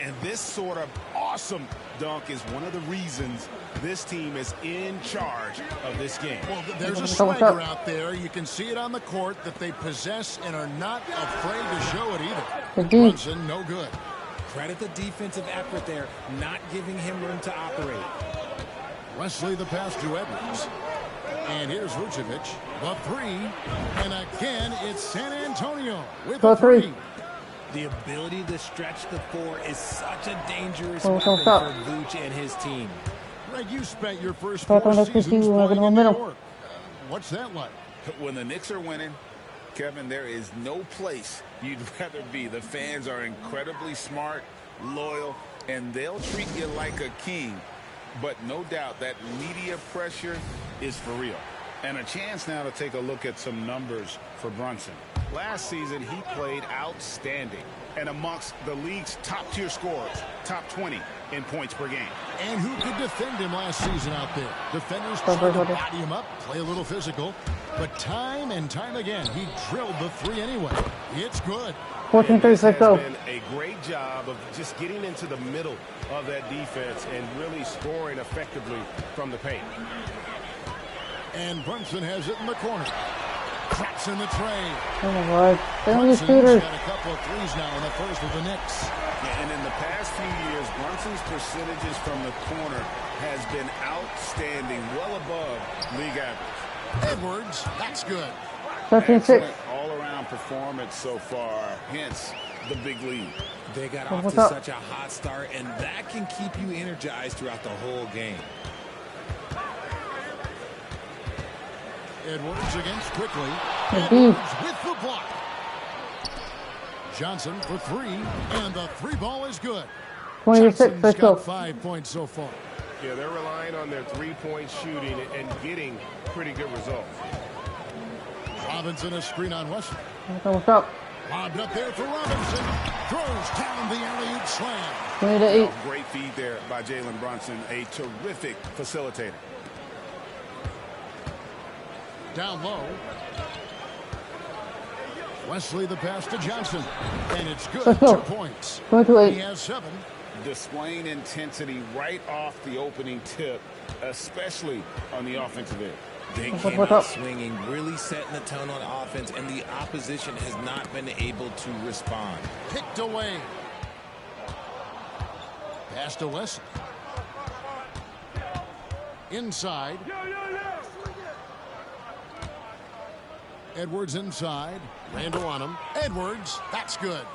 And this sort of awesome dunk is one of the reasons this team is in charge of this game. Well, there's a swagger out there. You can see it on the court that they possess and are not afraid to show it either. Brunson, no good. Credit the defensive effort there, not giving him room to operate. Wesley the pass to Edwards. And here's Vucevic, the three. And again, it's San Antonio with the three. The ability to stretch the four is such a dangerous weapon for Vuce and his team. Greg, you spent your first 4 seasons playing in New York. What's that like? When the Knicks are winning, Kevin, there is no place you'd rather be. The fans are incredibly smart, loyal, and they'll treat you like a king. But no doubt that media pressure is for real. And a chance now to take a look at some numbers for Brunson. Last season, he played outstanding and amongst the league's top-tier scorers, top 20 in points per game. And who could defend him last season out there? Defenders tried to body him up, play a little physical, but time and time again, he drilled the three anyway. It's good. 14-3, This has let's go. been a great job of just getting into the middle of that defense and really scoring effectively from the paint. And Brunson has it in the corner. Traps in the tray. Oh my God. Brunson's shooters. got a couple of threes now in the first of the Knicks. Yeah, and in the past few years, Brunson's percentages from the corner has been outstanding, well above league average. Edwards, that's good. 13-6. Excellent all-around performance so far, hence the big lead. They got off to such a hot start, and that can keep you energized throughout the whole game. Edwards against Quickly. Edwards with the block. Johnson for three, and the three ball is good. 26, let's go. Got 5 points so far. Yeah, they're relying on their three-point shooting and getting pretty good results. Robinson a screen on Wesley. What's up? Lobbed up there for Robinson. Throws down the alley-oop slam. 20-8. Great feed there by Jalen Brunson, a terrific facilitator. Down low. Wesley the pass to Johnson. And it's good. 2 points. 22-8. He has 7. Displaying intensity right off the opening tip, especially on the offensive end. They came out swinging, really setting the tone on offense, and the opposition has not been able to respond. Picked away. Pass to Wesley. Inside. Edwards inside. Randall on him. Edwards, that's good.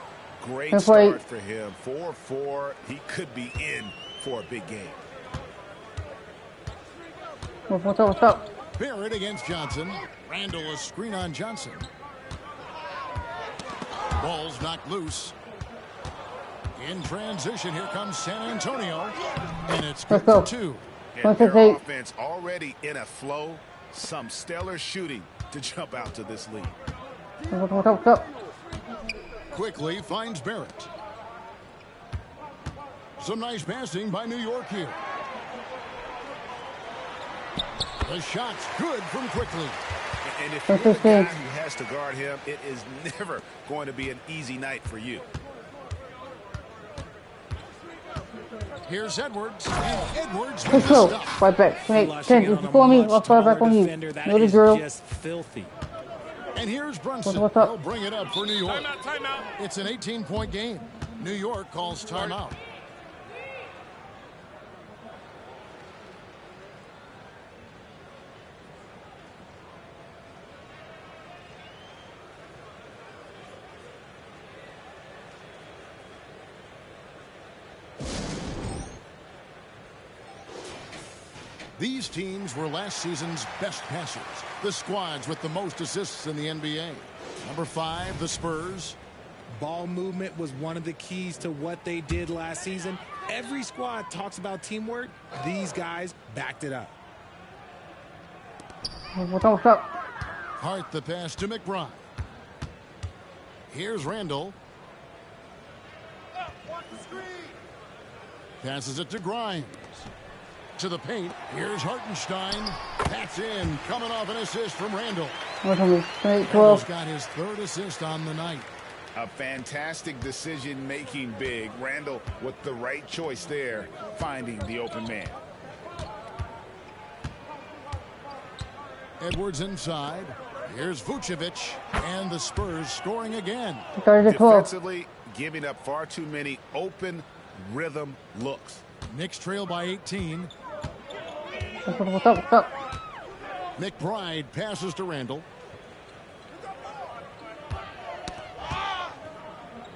Great start for him. 4-4. He could be in for a big game. What's up? What's up? Barrett against Johnson. Randall a screen on Johnson. Ball's knocked loose. In transition, here comes San Antonio. And it's good for 2. And their offense already in a flow. Some stellar shooting to jump out to this lead. What's up? Quickly finds Barrett. Some nice passing by New York here. The shot's good from Quickly. And if you're the guy who has to guard him, it is never going to be an easy night for you. Here's Edwards. And Edwards Let's go. Right back. Hey, Ken, if you call me, I'll fire back on you. Know the drill. Just filthy. And here's Brunson. What's up? They'll bring it up for New York. Timeout. It's an 18-point game. New York calls timeout. These teams were last season's best passers. The squads with the most assists in the NBA. Number 5, the Spurs. Ball movement was one of the keys to what they did last season. Every squad talks about teamwork. These guys backed it up. What's up? Hart the pass to McBride. Here's Randall. Passes it to Grimes. To the paint. Here's Hartenstein. That's in. Coming off an assist from Randall. Randall's got his 3rd assist on the night. A fantastic decision-making big. Randall with the right choice there, finding the open man. Edwards inside. Here's Vucevic. And the Spurs scoring again. Defensively, giving up far too many open rhythm looks. Knicks trail by 18. What's up? McBride passes to Randall.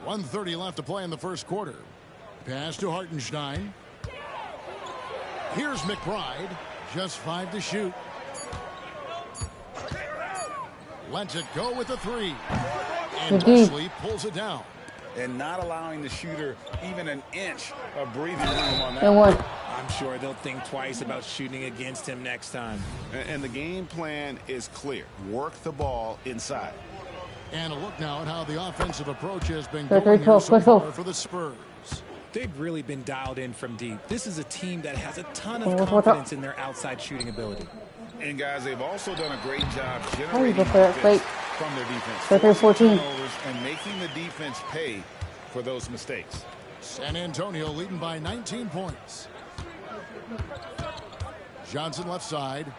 1:30 left to play in the first quarter. Pass to Hartenstein. Here's McBride. Just 5 to shoot. Lets it go with the 3. And Wesley pulls it down. And not allowing the shooter even an inch of breathing room on that one. I'm sure they'll think twice about shooting against him next time. And the game plan is clear. Work the ball inside. And a look now at how the offensive approach has been going here so far for the Spurs. They've really been dialed in from deep. This is a team that has a ton of confidence in their outside shooting ability. And guys, they've also done a great job generating offense from their defense. 14. And making the defense pay for those mistakes. San Antonio leading by 19 points. Johnson left side.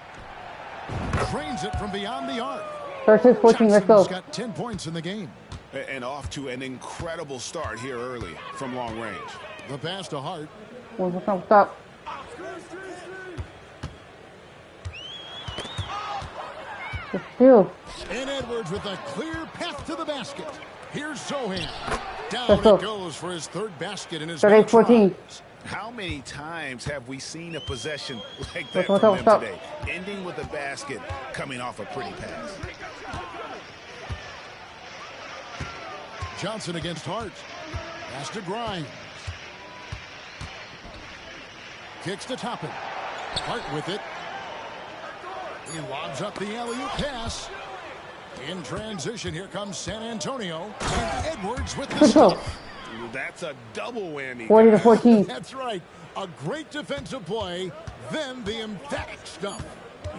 Trains it from beyond the arc. 14, let's go. Got 10 points in the game. And off to an incredible start here early from long range. The pass to Hart. Stop. And Edwards with a clear path to the basket. Here's Zohan. Down it goes for his third basket in his 14. How many times have we seen a possession like that from them today? Ending with a basket, coming off a pretty pass. Johnson against Hart. Pass to Grimes. Kicks to Toppin. Hart with it. He lobs up the alley-oop pass. In transition, here comes San Antonio. And Edwards with the stop. That's a double whammy. 40-14. That's right. A great defensive play, then the emphatic stuff.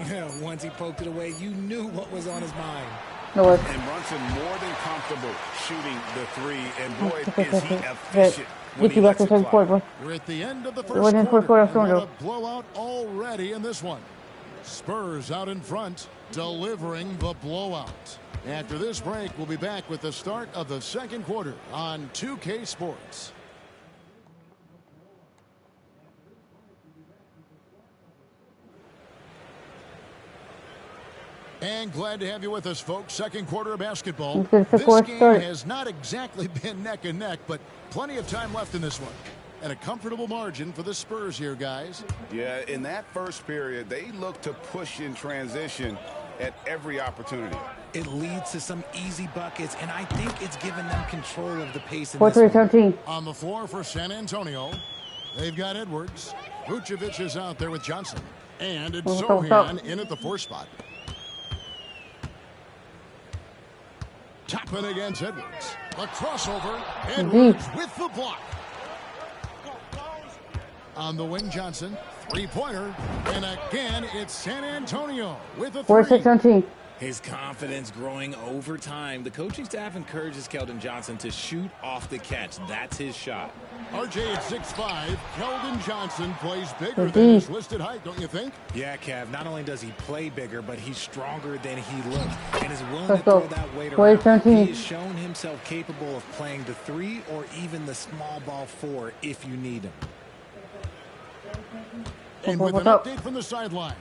Yeah, once he poked it away, you knew what was on his mind. No, and Brunson more than comfortable shooting the three, and boy, is he efficient when he lets it fly. We're at the end of the first quarter. A blowout already in this one. Spurs out in front, delivering the blowout. After this break, we'll be back with the start of the second quarter on 2K Sports. And glad to have you with us, folks. Second quarter of basketball. This game has not exactly been neck and neck, but plenty of time left in this one. And a comfortable margin for the Spurs here, guys. Yeah, in that first period, they look to push in transition at every opportunity. It leads to some easy buckets, and I think it's given them control of the pace in 4-3-17. On the floor for San Antonio, they've got Edwards. Vucevic is out there with Johnson. And it's Zohan in at the 4 spot. Toppin against Edwards. A crossover. Edwards with the block. On the wing, Johnson. Three-pointer. And again, it's San Antonio with a 4-6-17. His confidence growing over time. The coaching staff encourages Keldon Johnson to shoot off the catch. That's his shot. RJ at 6'5". Keldon Johnson plays bigger than his listed height, don't you think? Yeah, Kev. Not only does he play bigger, but he's stronger than he looks and is willing to throw that weight around. He has shown himself capable of playing the 3 or even the small ball 4 if you need him. And with an update from the sidelines,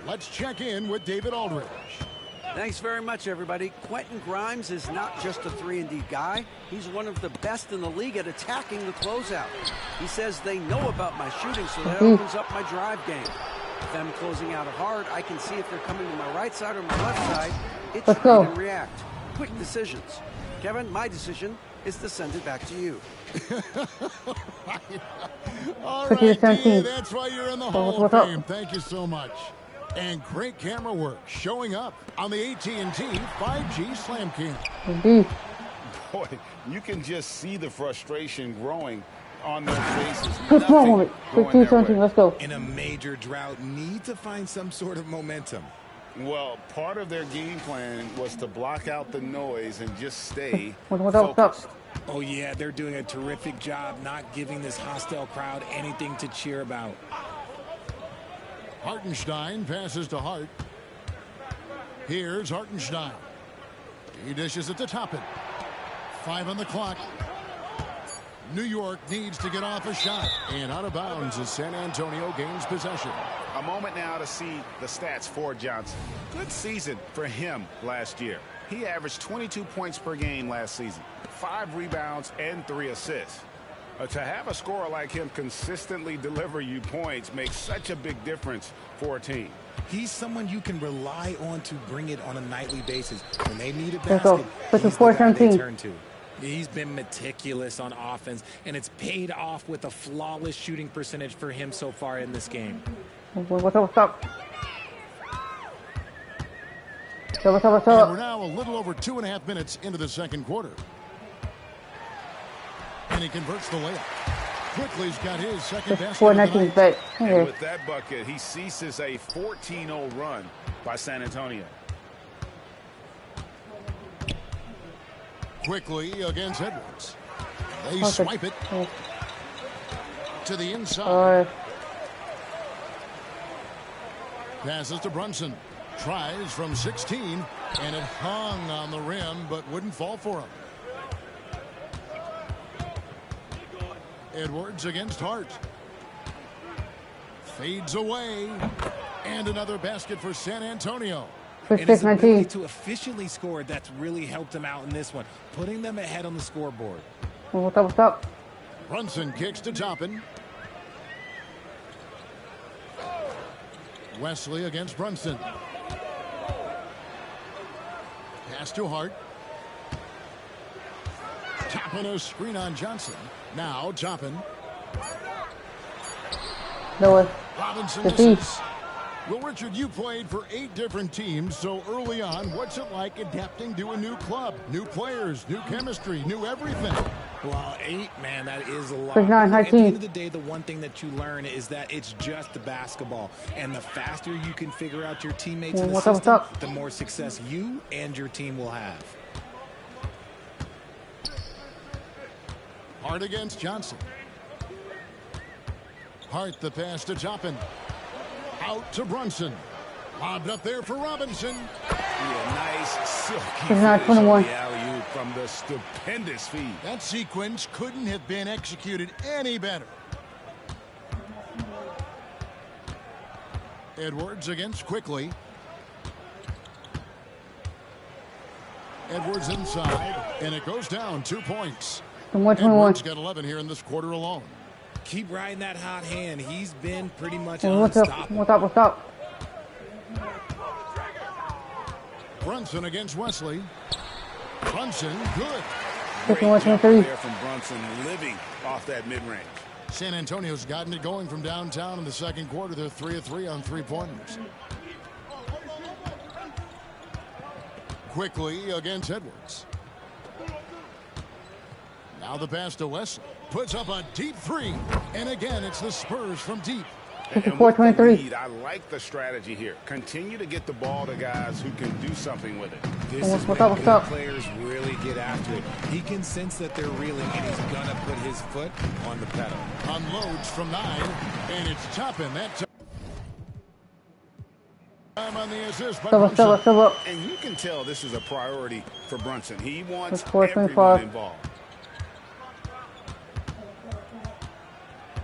let's check in with David Aldridge. Thanks very much, everybody. Quentin Grimes is not just a 3-and-D guy. He's one of the best in the league at attacking the closeout. He says they know about my shooting, so that opens up my drive game. If I'm closing out hard, I can see if they're coming to my right side or my left side. It's read and react. Quick decisions. Kevin, my decision is to send it back to you. All right, D, that's why you're in the Hall of Fame. Thank you so much. And great camera work showing up on the AT&T 5G Slam Cam. Boy, you can just see the frustration growing on their faces. Let's go. In a major drought, need to find some sort of momentum. Well, part of their game plan was to block out the noise and just stay focused. Oh, yeah, they're doing a terrific job not giving this hostile crowd anything to cheer about. Hartenstein passes to Hart. Here's Hartenstein. He dishes it to Toppin. 5 on the clock. New York needs to get off a shot. And out of bounds as San Antonio gains possession. A moment now to see the stats for Johnson. Good season for him last year. He averaged 22 points per game last season, 5 rebounds and 3 assists. To have a scorer like him consistently deliver you points makes such a big difference for a team. He's someone you can rely on to bring it on a nightly basis. When they need a basket, he's the guy they turn to. He's been meticulous on offense, and it's paid off with a flawless shooting percentage for him so far in this game. What's up? And we're now a little over 2.5 minutes into the second quarter. And he converts the layup. Quickly's got his second basket of the night. And with that bucket, he ceases a 14-0 run by San Antonio. Quickly against Edwards. They swipe it to the inside. Passes to Brunson. Tries from 16, and it hung on the rim, but wouldn't fall for him. Edwards against Hart. Fades away. And another basket for San Antonio. And his ability to efficiently score, that's really helped him out in this one, putting them ahead on the scoreboard. What's up? Brunson kicks to Toppin. Wesley against Brunson. Pass to Hart. Toppin a screen on Johnson. Now Toppin. Robinson misses. Well, Richard, you played for 8 different teams, so early on, what's it like adapting to a new club? New players, new chemistry, new everything. Well, 8, man, that is a lot. At the end of the day, the one thing that you learn is that it's just basketball. And the faster you can figure out your teammates in the system, the more success you and your team will have. Hart against Johnson. Hart the pass to Toppin. Out to Brunson. Lobbed up there for Robinson. Yeah, nice silky finish on the alley-oop from the stupendous feed. That sequence couldn't have been executed any better. Edwards against Quickly. Edwards inside, and it goes down 2 points. Edwards got 11 here in this quarter alone. Keep riding that hot hand. He's been pretty much What's up? Brunson against Wesley. Brunson, good. Great jump there from Brunson, living off that mid-range. San Antonio's gotten it going from downtown in the second quarter. They're 3 of 3 on three-pointers. Quickly against Edwards. Now the pass to Wesley. Puts up a deep 3. And again, it's the Spurs from deep. 54-23. I like the strategy here. Continue to get the ball to guys who can do something with it. This is when good players really get after it. He can sense that they're reeling, and he's going to put his foot on the pedal. Unloads from 9, and it's Toppin. That time on the assist by Brunson. And you can tell this is a priority for Brunson. He wants everyone involved.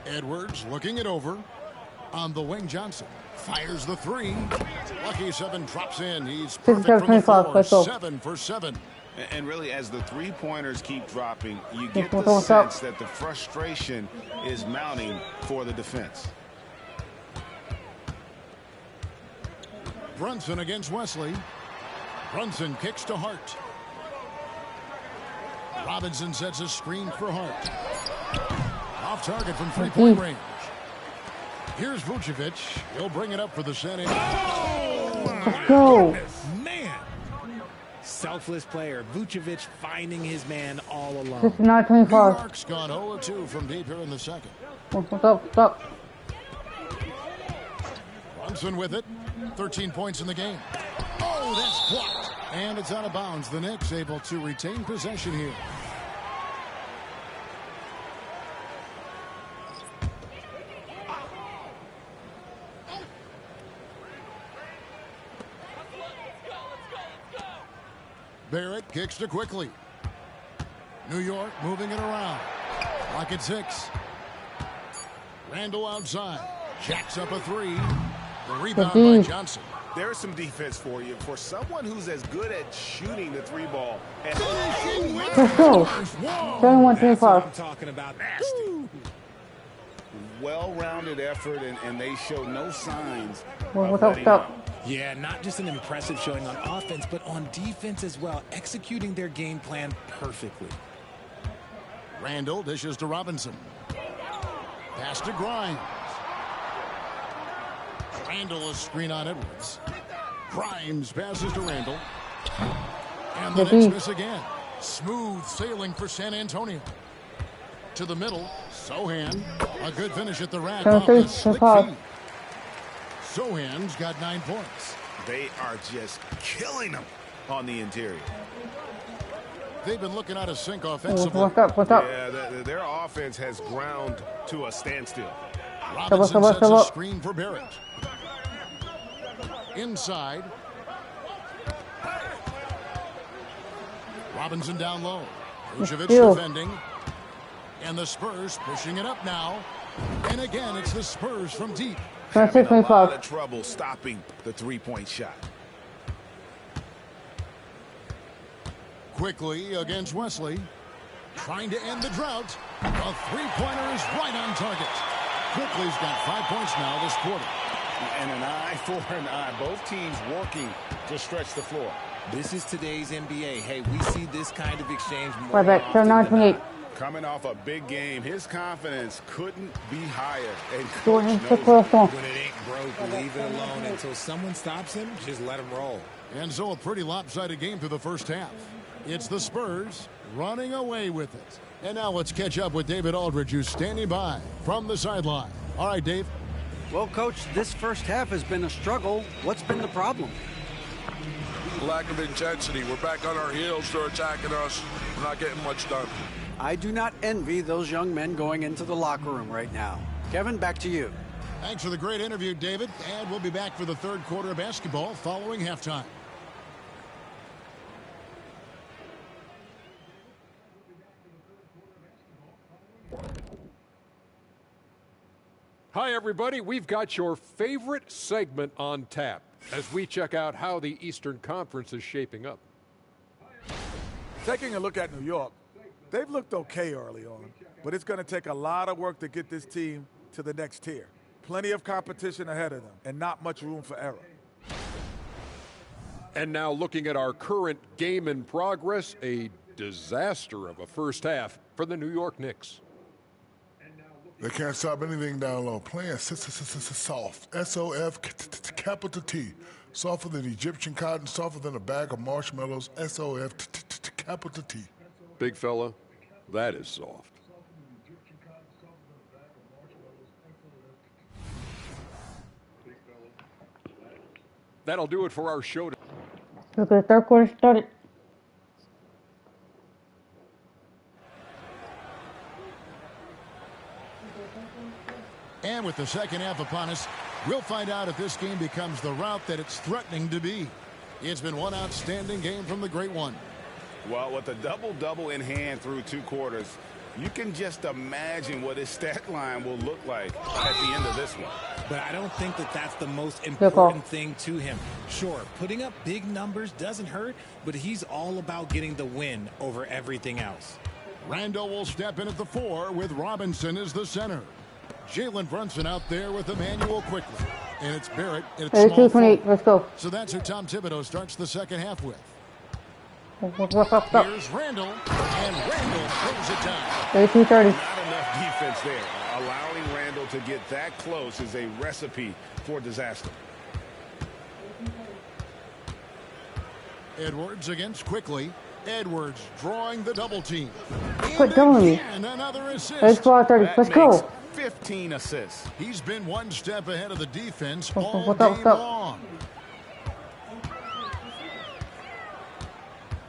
Edwards looking it over. On the wing, Johnson fires the 3. Lucky 7 drops in. He's perfect from the floor. 7 for 7. And really, as the three-pointers keep dropping, you get the sense that the frustration is mounting for the defense. Brunson against Wesley. Brunson kicks to Hart. Robinson sets a screen for Hart. Off target from three-point range. Here's Vucevic. He'll bring it up for the San Antonio. Let's go. Man. Selfless player. Vucevic finding his man all alone. 59-25. New York's gone 0-2 from deep here in the second. What's up? Brunson with it. 13 points in the game. Oh, that's blocked. And it's out of bounds. The Knicks able to retain possession here. Barrett kicks to Quickly. New York moving it around. Clock at 6. Randall outside. Jacks up a 3. The rebound by Johnson. There's some defense for you. For someone who's as good at shooting the 3-ball. Let's go. 71-25. That's what I'm talking about. Nasty. Well-rounded effort, and they show no signs. What's up? Yeah, not just an impressive showing on offense, but on defense as well, executing their game plan perfectly. Randall dishes to Robinson. Pass to Grimes. Randall a screen on Edwards. Grimes passes to Randall. And the next miss again. Smooth sailing for San Antonio. To the middle, Sohan. A good finish at the rack off the slick feed. Sohan's got 9 points. They are just killing them on the interior. They've been looking out of sync offensively. What's up? Yeah, their offense has ground to a standstill. Robinson sets a screen for Barrett. Inside. Robinson down low. Vucevic defending. And the Spurs pushing it up now. And again, it's the Spurs from deep. Having a lot of trouble stopping the three-point shot. Quickly against Wesley. Trying to end the drought. A three-pointer is right on target. Quickly's got 5 points now this quarter. And an eye for an eye. Both teams working to stretch the floor. This is today's NBA. Hey, we see this kind of exchange more Right back, turn 9-8. Coming off a big game, his confidence couldn't be higher. And Coach knows when it ain't broke, leave it alone until someone stops him. Just let him roll. And so a pretty lopsided game through the first half. It's the Spurs running away with it. And now let's catch up with David Aldridge, who's standing by from the sideline. All right, Dave. Well, Coach, this first half has been a struggle. What's been the problem? Lack of intensity. We're back on our heels. They're attacking us. We're not getting much done. I do not envy those young men going into the locker room right now. Kevin, back to you. Thanks for the great interview, David. And we'll be back for the third quarter of basketball following halftime. Hi, everybody. We've got your favorite segment on tap as we check out how the Eastern Conference is shaping up. Taking a look at New York, they've looked okay early on, but it's going to take a lot of work to get this team to the next tier. Plenty of competition ahead of them and not much room for error. And now looking at our current game in progress, a disaster of a first half for the New York Knicks. They can't stop anything down low. Playing soft. S-O-F, capital T. Softer than Egyptian cotton, softer than a bag of marshmallows. S-O-F, capital T. Big fella, that is soft. That'll do it for our show. Okay, third quarter started. And with the second half upon us, we'll find out if this game becomes the route that it's threatening to be. It's been one outstanding game from the Great One. Well, with a double-double in hand through 2 quarters, you can just imagine what his stat line will look like at the end of this one. But I don't think that that's the most important thing to him. Sure, putting up big numbers doesn't hurt, but he's all about getting the win over everything else. Randall will step in at the 4 with Robinson as the center. Jalen Brunson out there with Emmanuel Quickly. And it's Barrett. It's 32-28. Let's go. So that's who Tom Thibodeau starts the second half with. What's Here's Randall. And Randall throws it down. 32-30. Not enough defense there. Allowing Randall to get that close is a recipe for disaster. Edwards against Quickly. Edwards drawing the double team. Quit doing me. And another assist. Let's go, 30. Let's go. 15 assists. He's been one step ahead of the defense all game long.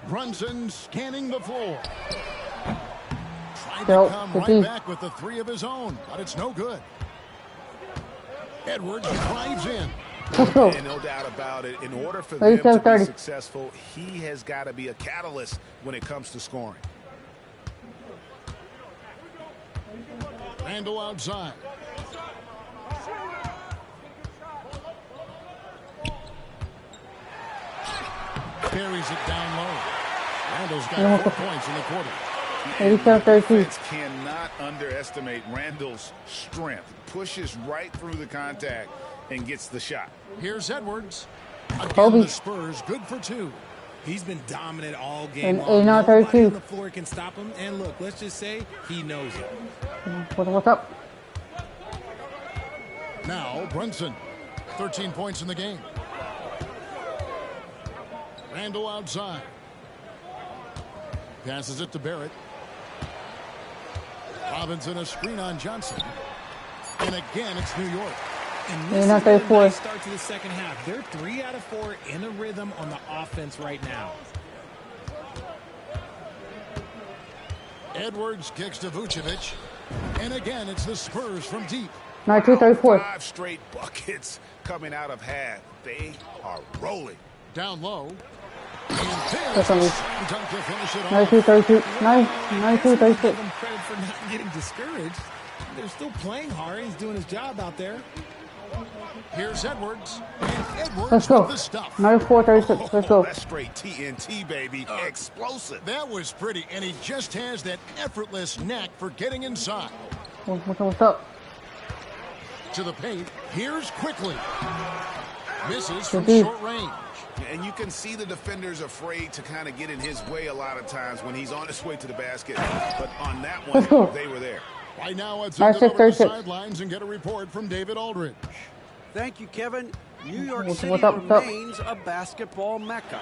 Brunson scanning the floor. Trying to come right back with the 3 of his own, but it's no good. Edwards drives in. And no doubt about it, in order for them to be successful, he has got to be a catalyst when it comes to scoring. Randall outside. Carries it down low. Randall's got 4 points in the quarter. 87-32. Cannot underestimate Randall's strength. Pushes right through the contact and gets the shot. Here's Edwards. Again, the Spurs good for 2. He's been dominant all game long. And Nobody on the floor can stop him. And look, let's just say he knows it. What's up? Now Brunson, 13 points in the game. Randall outside. Passes it to Barrett. Robinson a screen on Johnson. And again, it's New York. And this is a nice start to the second half. They're 3 out of 4 in a rhythm on the offense right now. Edwards kicks to Vucevic. And again, it's the Spurs from deep. 1934. 5 straight buckets coming out of half. They are rolling. Down low. And there's a slam dunk to finish it off. 1932. 1936. Give him credit for not getting discouraged. They're still playing hard. He's doing his job out there. Here's Edwards. And Edwards Let's go. with the stuff. 94-36. Let's go. That's straight TNT, baby. Explosive. That was pretty, and he just has that effortless knack for getting inside. What's up? To the paint. Here's quickly. Misses from short range. And you can see the defenders afraid to kind of get in his way a lot of times when he's on his way to the basket. But on that one, they were there. Right now, let's send it over to the sidelines and get a report from David Aldridge. Thank you, Kevin. New York City remains a basketball mecca.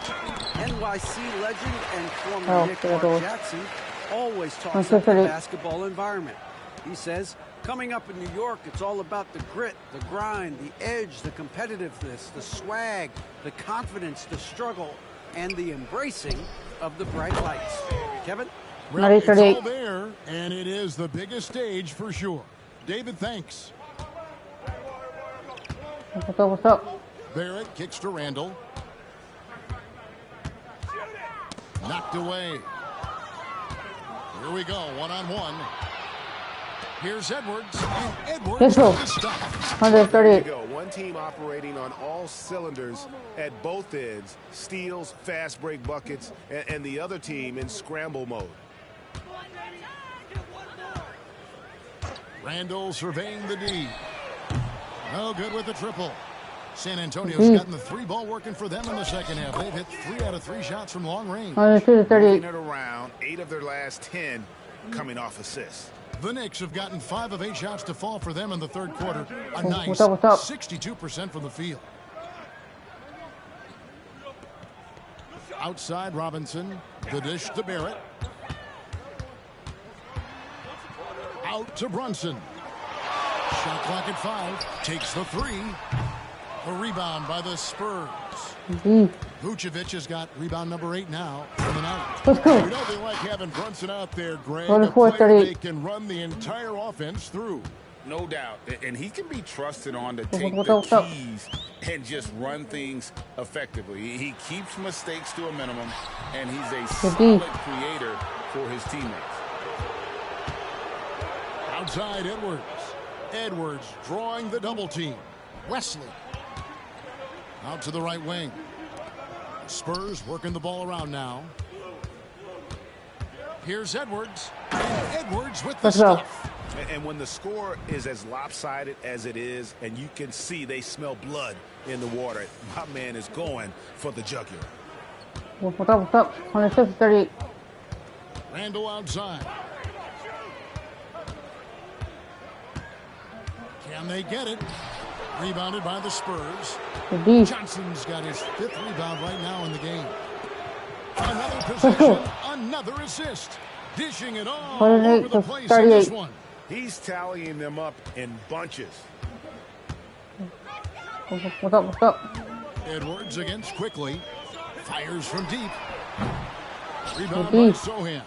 NYC legend and former Knick Mark Jackson always talks about the basketball environment. He says, coming up in New York, it's all about the grit, the grind, the edge, the competitiveness, the swag, the confidence, the struggle, and the embracing of the bright lights. Kevin? Well, it's all there, and it is the biggest stage for sure. David, thanks. What's up? Barrett kicks to Randall. Knocked away. Here we go, one-on-one. Here's Edwards. And Edwards Let's go. 138. One team operating on all cylinders at both ends. Steals, fast break buckets, and the other team in scramble mode. Randall surveying the D. No good with the triple. San Antonio's gotten the 3-ball working for them in the second half. They've hit 3 out of 3 shots from long range. 38. It around 8 of their last 10 coming off assists. The Knicks have gotten 5 of 8 shots to fall for them in the third quarter. A nice 62% from the field. Outside Robinson. The dish to Barrett. Out to Brunson. Shot clock at 5. Takes the 3. A rebound by the Spurs. Vucevic has got rebound number 8 now from the night. Let's go. You know they like having Brunson out there, Greg. A player they can run the entire offense through. No doubt. And he can be trusted on to take the keys and just run things effectively. He keeps mistakes to a minimum, and he's a solid creator for his teammates. Outside Edwards. Edwards drawing the double team. Wesley. Out to the right wing. Spurs working the ball around now. Here's Edwards. And Edwards with the stuff. And when the score is as lopsided as it is, and you can see they smell blood in the water, my man is going for the jugular. What's up? 106-38. Randall outside. Can they get it? Rebounded by the Spurs. Johnson's got his 5th rebound right now in the game. Another possession, another assist. Dishing it all over the place in this one. He's tallying them up in bunches. What's up? Edwards against quickly. Fires from deep. Rebound by Sohan.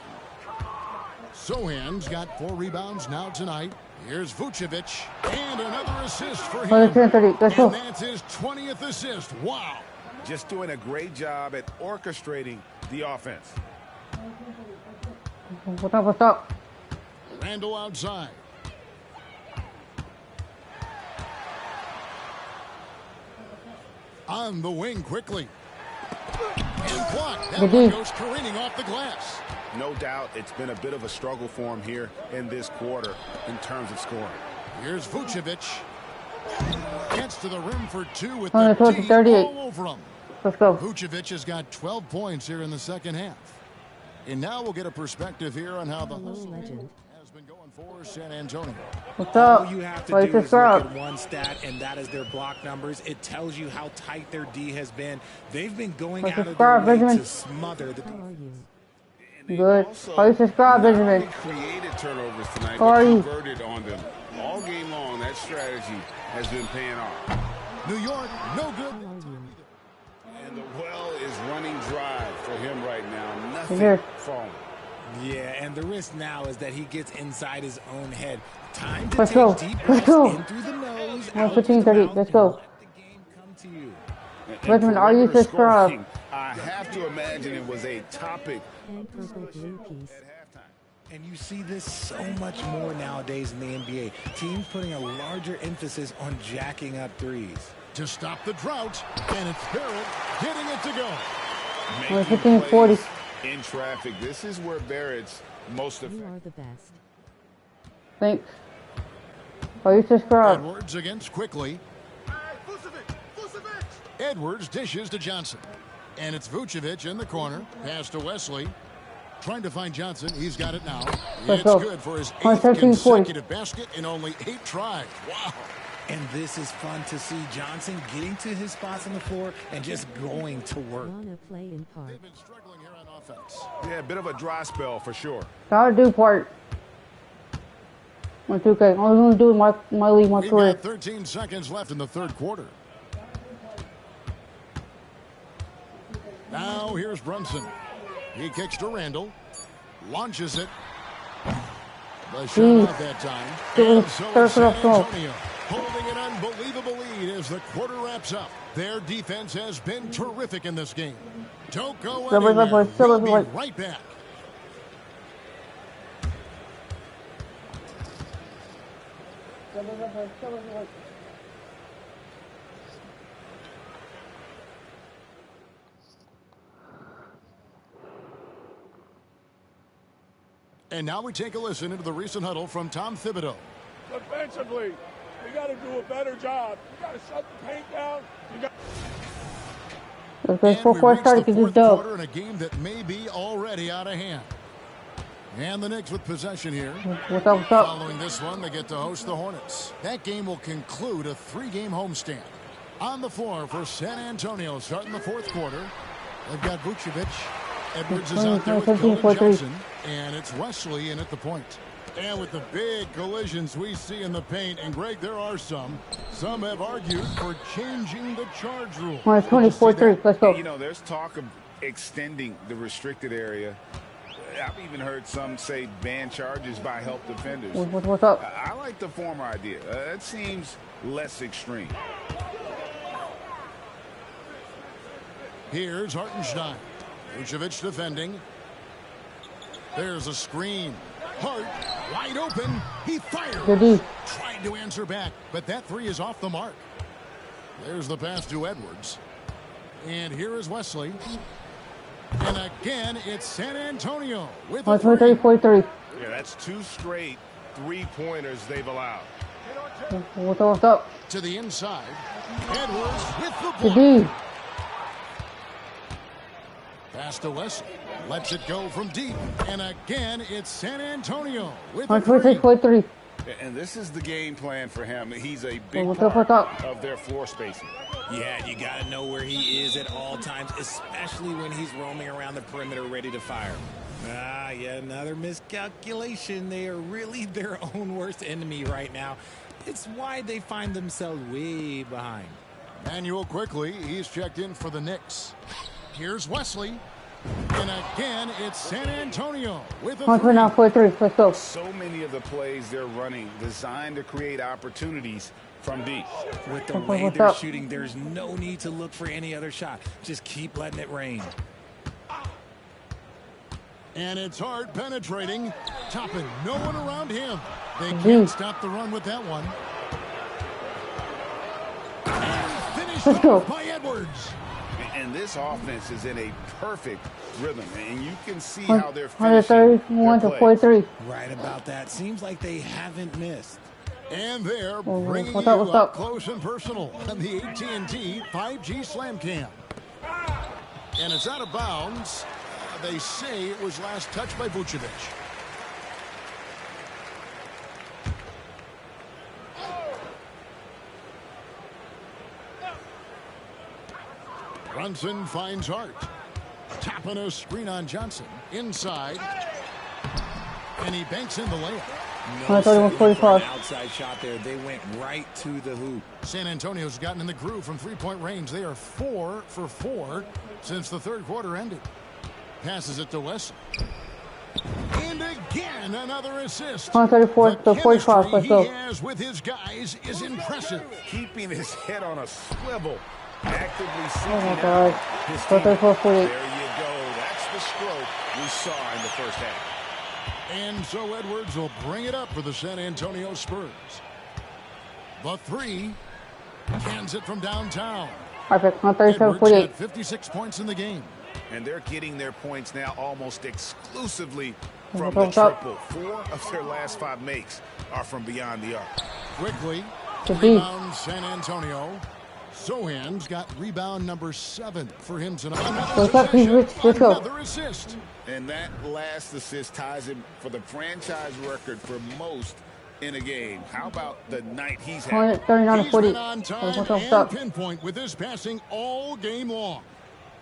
Sohan's got 4 rebounds now tonight. Here's Vucevic, and another assist for him. And that's his 20th assist. Wow. Just doing a great job at orchestrating the offense. What's up? Randall outside. On the wing quickly. And blocked. That one goes careening off the glass. No doubt it's been a bit of a struggle for him here in this quarter in terms of scoring. Here's Vucevic. Gets to the rim for 2 with the D all over him. Let's go. Vucevic has got 12 points here in the second half. And now we'll get a perspective here on how the hustle legend has been going for San Antonio. What's up? All you have to Why do is look subscribe? at one stat, and that is their block numbers. It tells you how tight their D has been. They've been going Why out of their subscribe, way Benjamin? to smother the defense. Good. Why you subscribe, Benjamin? Not only created turnovers tonight, How are but you? converted on them. All game long, that strategy has been paying off. New York, no good. And the well is running dry for him right now. Nothing Here. falling. Yeah, and the risk now is that he gets inside his own head. Time to Let's take go. deep Let's breaths go. in through the nose, One out through 15, the 30. mouth, Let's and go. let the game come to you. And Benjamin, are you perimeter subscribed? scoring, I have to imagine it was a topic And purple blue piece. at halftime. And you see this so much more nowadays in the NBA. Teams putting a larger emphasis on jacking up threes. To stop the drought, and it's Barrett getting it to go. Making 15, 40. plays in traffic. This is where Barrett's most You effective. are the best. Thanks. Why you subscribe? Edwards against quickly. Edwards dishes to Johnson. And it's Vucevic in the corner. Pass to Wesley. Trying to find Johnson. He's got it now. Let's It's go. good for his 8th 13, 40. consecutive basket in only 8 tries. Wow. And this is fun to see Johnson getting to his spots on the floor and just going to work. Wanna play in park. They've been struggling here on offense. Yeah, a bit of a dry spell for sure. Gotta do part. On 2K. All I'm gonna do is my league, my We've career. got 13 seconds left in the third quarter. Now here's Brunson. He kicks to Randall. Launches it. The shot out that time. Good. And so Start is San it off. Antonio holding an unbelievable lead as the quarter wraps up. Their defense has been terrific in this game. Don't go anywhere. We'll be right back. And now we take a listen into the recent huddle from Tom Thibodeau. Defensively, we got to do a better job. You got to shut the paint down. You got. There's 4-4 starting to this dub. Quarter in a game that may be already out of hand. And the Knicks with possession here. What's up, what's up? Following this one, they get to host the Hornets. That game will conclude a 3-game homestand. On the floor for San Antonio starting the fourth quarter. They've got Vucevic. Edwards is out there with Keldon Johnson. And it's Wesley in at the point. And with the big collisions we see in the paint, and Greg, there are some have argued for changing the charge rule. 24-3. Let's go. You know, there's talk of extending the restricted area. I've even heard some say ban charges by help defenders. What's up? I like the former idea. It seems less extreme. Here's Hartenstein. Vucevic defending. There's a screen. Hart wide open. He fires. Good. Tried to answer back, but that three is off the mark. There's the pass to Edwards. And here is Wesley. And again, it's San Antonio with a 43. Yeah, that's 2 straight 3-pointers they've allowed. What's up? To the inside. Edwards with the Good block. D. Pass to Wesley. Lets it go from deep. And again, it's San Antonio with a 126.3. And this is the game plan for him. He's a big What's part up? of their floor spacing. Yeah, you got to know where he is at all times, especially when he's roaming around the perimeter ready to fire. Yet another miscalculation. They are really their own worst enemy right now. It's why they find themselves way behind. Manuel quickly. He's checked in for the Knicks. Here's Wesley. And again, it's San Antonio with a 129.3. Let's go. So many of the plays they're running designed to create opportunities from deep. With the way they're shooting, there's no need to look for any other shot. Just keep letting it rain. And it's Hart penetrating. Toppin, no one around him. They can't stop the run with that one. And finished off by Edwards. And this offense is in a perfect rhythm, and you can see how they're finishing 131 to 43. Right about that. Seems like they haven't missed. And they're bringing what's you up? up close and personal on the AT&T 5G Slam Cam. And it's out of bounds. They say it was last touched by Vucevic. Brunson finds Hart. Tapping a screen on Johnson. Inside. And he banks in the layup. No setting for an outside shot there. They went right to the hoop. San Antonio's gotten in the groove from three-point range. They are 4 for 4 since the third quarter ended. Passes it to West. And again, another assist. 134 to 45. Let's go. He has with his guys is impressive. Keeping his head on a swivel. Actively seeking Oh my God. his 134 there you go. That's the stroke we saw in the first half. And so Edwards will bring it up for the San Antonio Spurs. The three. Cans it from downtown. Perfect. 137-48. 56 points in the game. And they're getting their points now almost exclusively from the triple. 4 of their last 5 makes are from beyond the arc. Quickly, rebound San Antonio. Sohan's got rebound number 7 for him tonight. Another assist. And that last assist ties him for the franchise record for most in a game. How about the night he's had? 39-40. He's been on time and pinpoint with his passing all game long.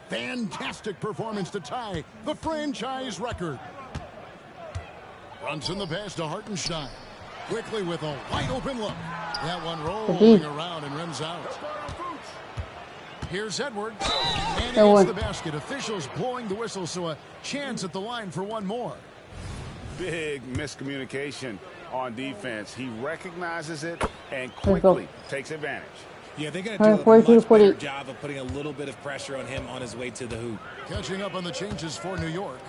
Fantastic performance to tie the franchise record. Brunson the pass to Hartenstein. Quickly with a wide open look. That one rolling around and rims out. Here's Edwards. And he hits the basket. Officials blowing the whistle, so a chance at the line for one more. Big miscommunication on defense. He recognizes it and quickly takes advantage. Yeah, they're going to do a much better job of putting a little bit of pressure on him on his way to the hoop. Catching up on the changes for New York.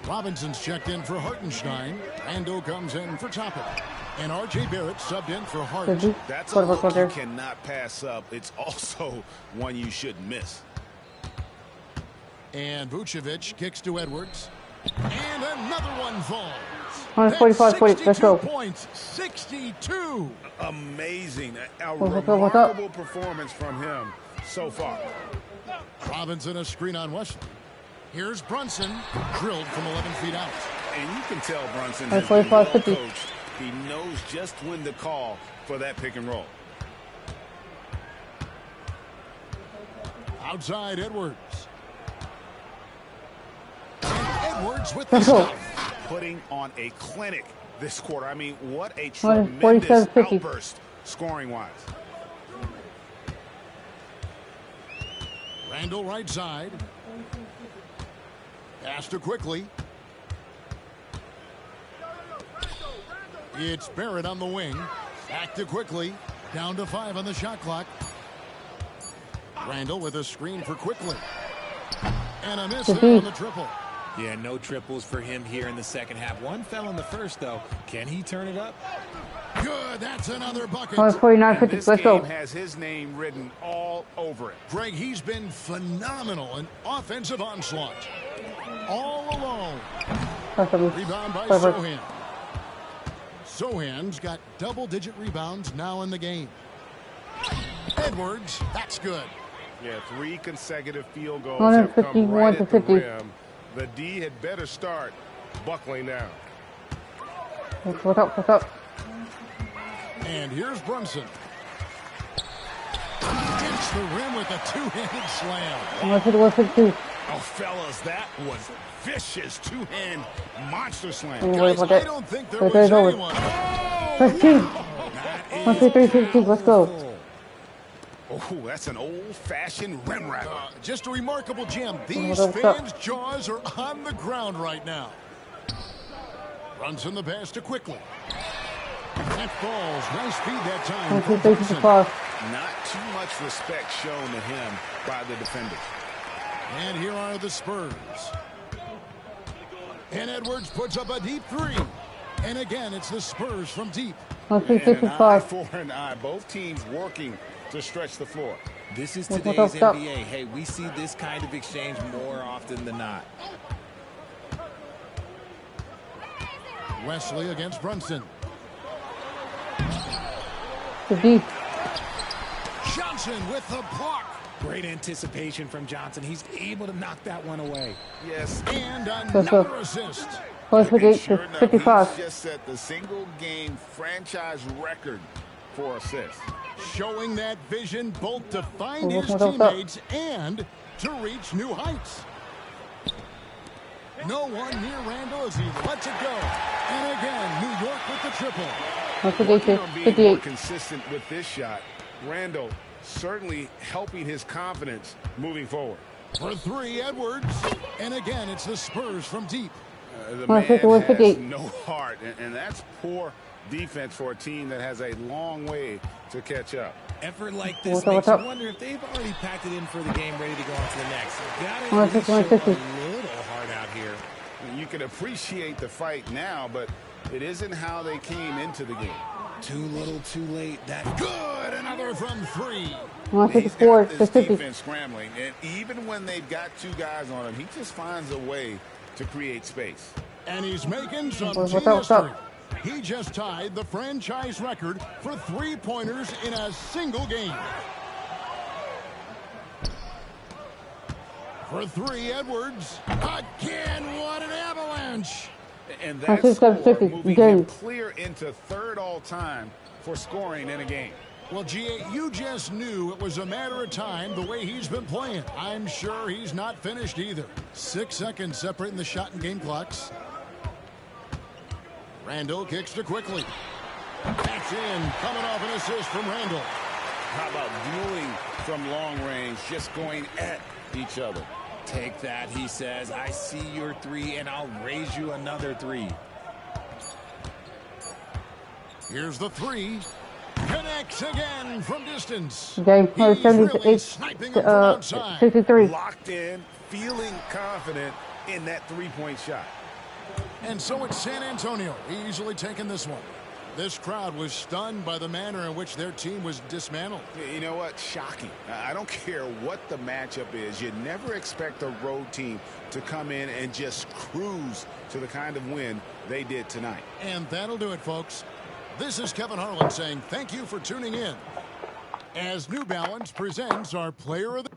Robinson's checked in for Hartenstein. Randall comes in for Toppin. And R.J. Barrett subbed in for Hart. That's a look you cannot pass up. It's also one you shouldn't miss. And Vucevic kicks to Edwards. And another one falls. 145-40. Let's go. Points. 62. Amazing. A remarkable performance from him so far. Robinson a screen on Wesley. Here's Brunson, drilled from 11 feet out. And you can tell Brunson has been well coached. He knows just when to call for that pick and roll. Outside Edwards. And Edwards with the stuff. Putting on a clinic this quarter. I mean, what a tremendous outburst scoring-wise. Randall right side. Pass to quickly. It's Barrett on the wing. Back to quickly. Down to 5 on the shot clock. Randall with a screen for quickly. And a miss there on the triple. Yeah, no triples for him here in the second half. One fell in the first, though. Can he turn it up? Good. That's another bucket. 149-50. Let's go. Has his name written all over it. Greg, he's been phenomenal in offensive onslaught. All alone. Rebound by Sohan. Sohan's got double-digit rebounds now in the game. Edwards, that's good. Yeah, 3 consecutive field goals have come right at the rim. The D had better start buckling down. What's up? And here's Brunson. Hits the rim with a two-handed slam. 152. Oh, fellas, that was vicious two-hand monster slam. Guys, I don't think there was anyone. 15. 153-50. Let's go. Oh, that's an old-fashioned rim rattler. Just a remarkable gem. These fans' jaws are on the ground right now. Runs in the pass to quickly. That falls. Nice feed that time. Not too much respect shown to him by the defenders. And here are the Spurs. And Edwards puts up a deep 3. And again, it's the Spurs from deep. 155. For an eye. Both teams working to stretch the floor. This is today's NBA. Hey, we see this kind of exchange more often than not. Wesley against Brunson. Johnson with the block. Great anticipation from Johnson. He's able to knock that one away. Yes. And another assist. 55. He's just set the single-game franchise record for assists. Showing that vision both to find his teammates and to reach new heights. No one near Randall as he lets it go. And again, New York with the triple. Working on being more consistent with this shot. Randall certainly helping his confidence moving forward. For three, Edwards. And again, it's the Spurs from deep. The man has no heart, and that's poor defense for a team that has a long way to catch up. Effort like this makes you wonder if they've already packed it in for the game, ready to go on to the next. Got to show a little heart out here. You can appreciate the fight now, but it isn't how they came into the game. Too little, too late. That's good. Another from three. He's got this defense scrambling, and even when they've got two guys on him, he just finds a way to create space. And he's making some team history. He just tied the franchise record for three-pointers in a single game. For three, Edwards. Again, what an avalanche. And that's score moving him clear into third all-time for scoring in a game. Well, G.A., you just knew it was a matter of time the way he's been playing. I'm sure he's not finished either. 6 seconds separating the shot and game clocks. Randall kicks to quickly. That's in, coming off an assist from Randall. How about dueling from long range, just going at each other? Take that, he says. I see your three, and I'll raise you another three. Here's the three. Connects again from distance. Game He's really sniping him from outside. 63. Locked in, feeling confident in that three-point shot. And so it's San Antonio easily taking this one. This crowd was stunned by the manner in which their team was dismantled. You know what? Shocking. I don't care what the matchup is. You never expect a road team to come in and just cruise to the kind of win they did tonight. And that'll do it, folks. This is Kevin Harlan saying thank you for tuning in as New Balance presents our Player of the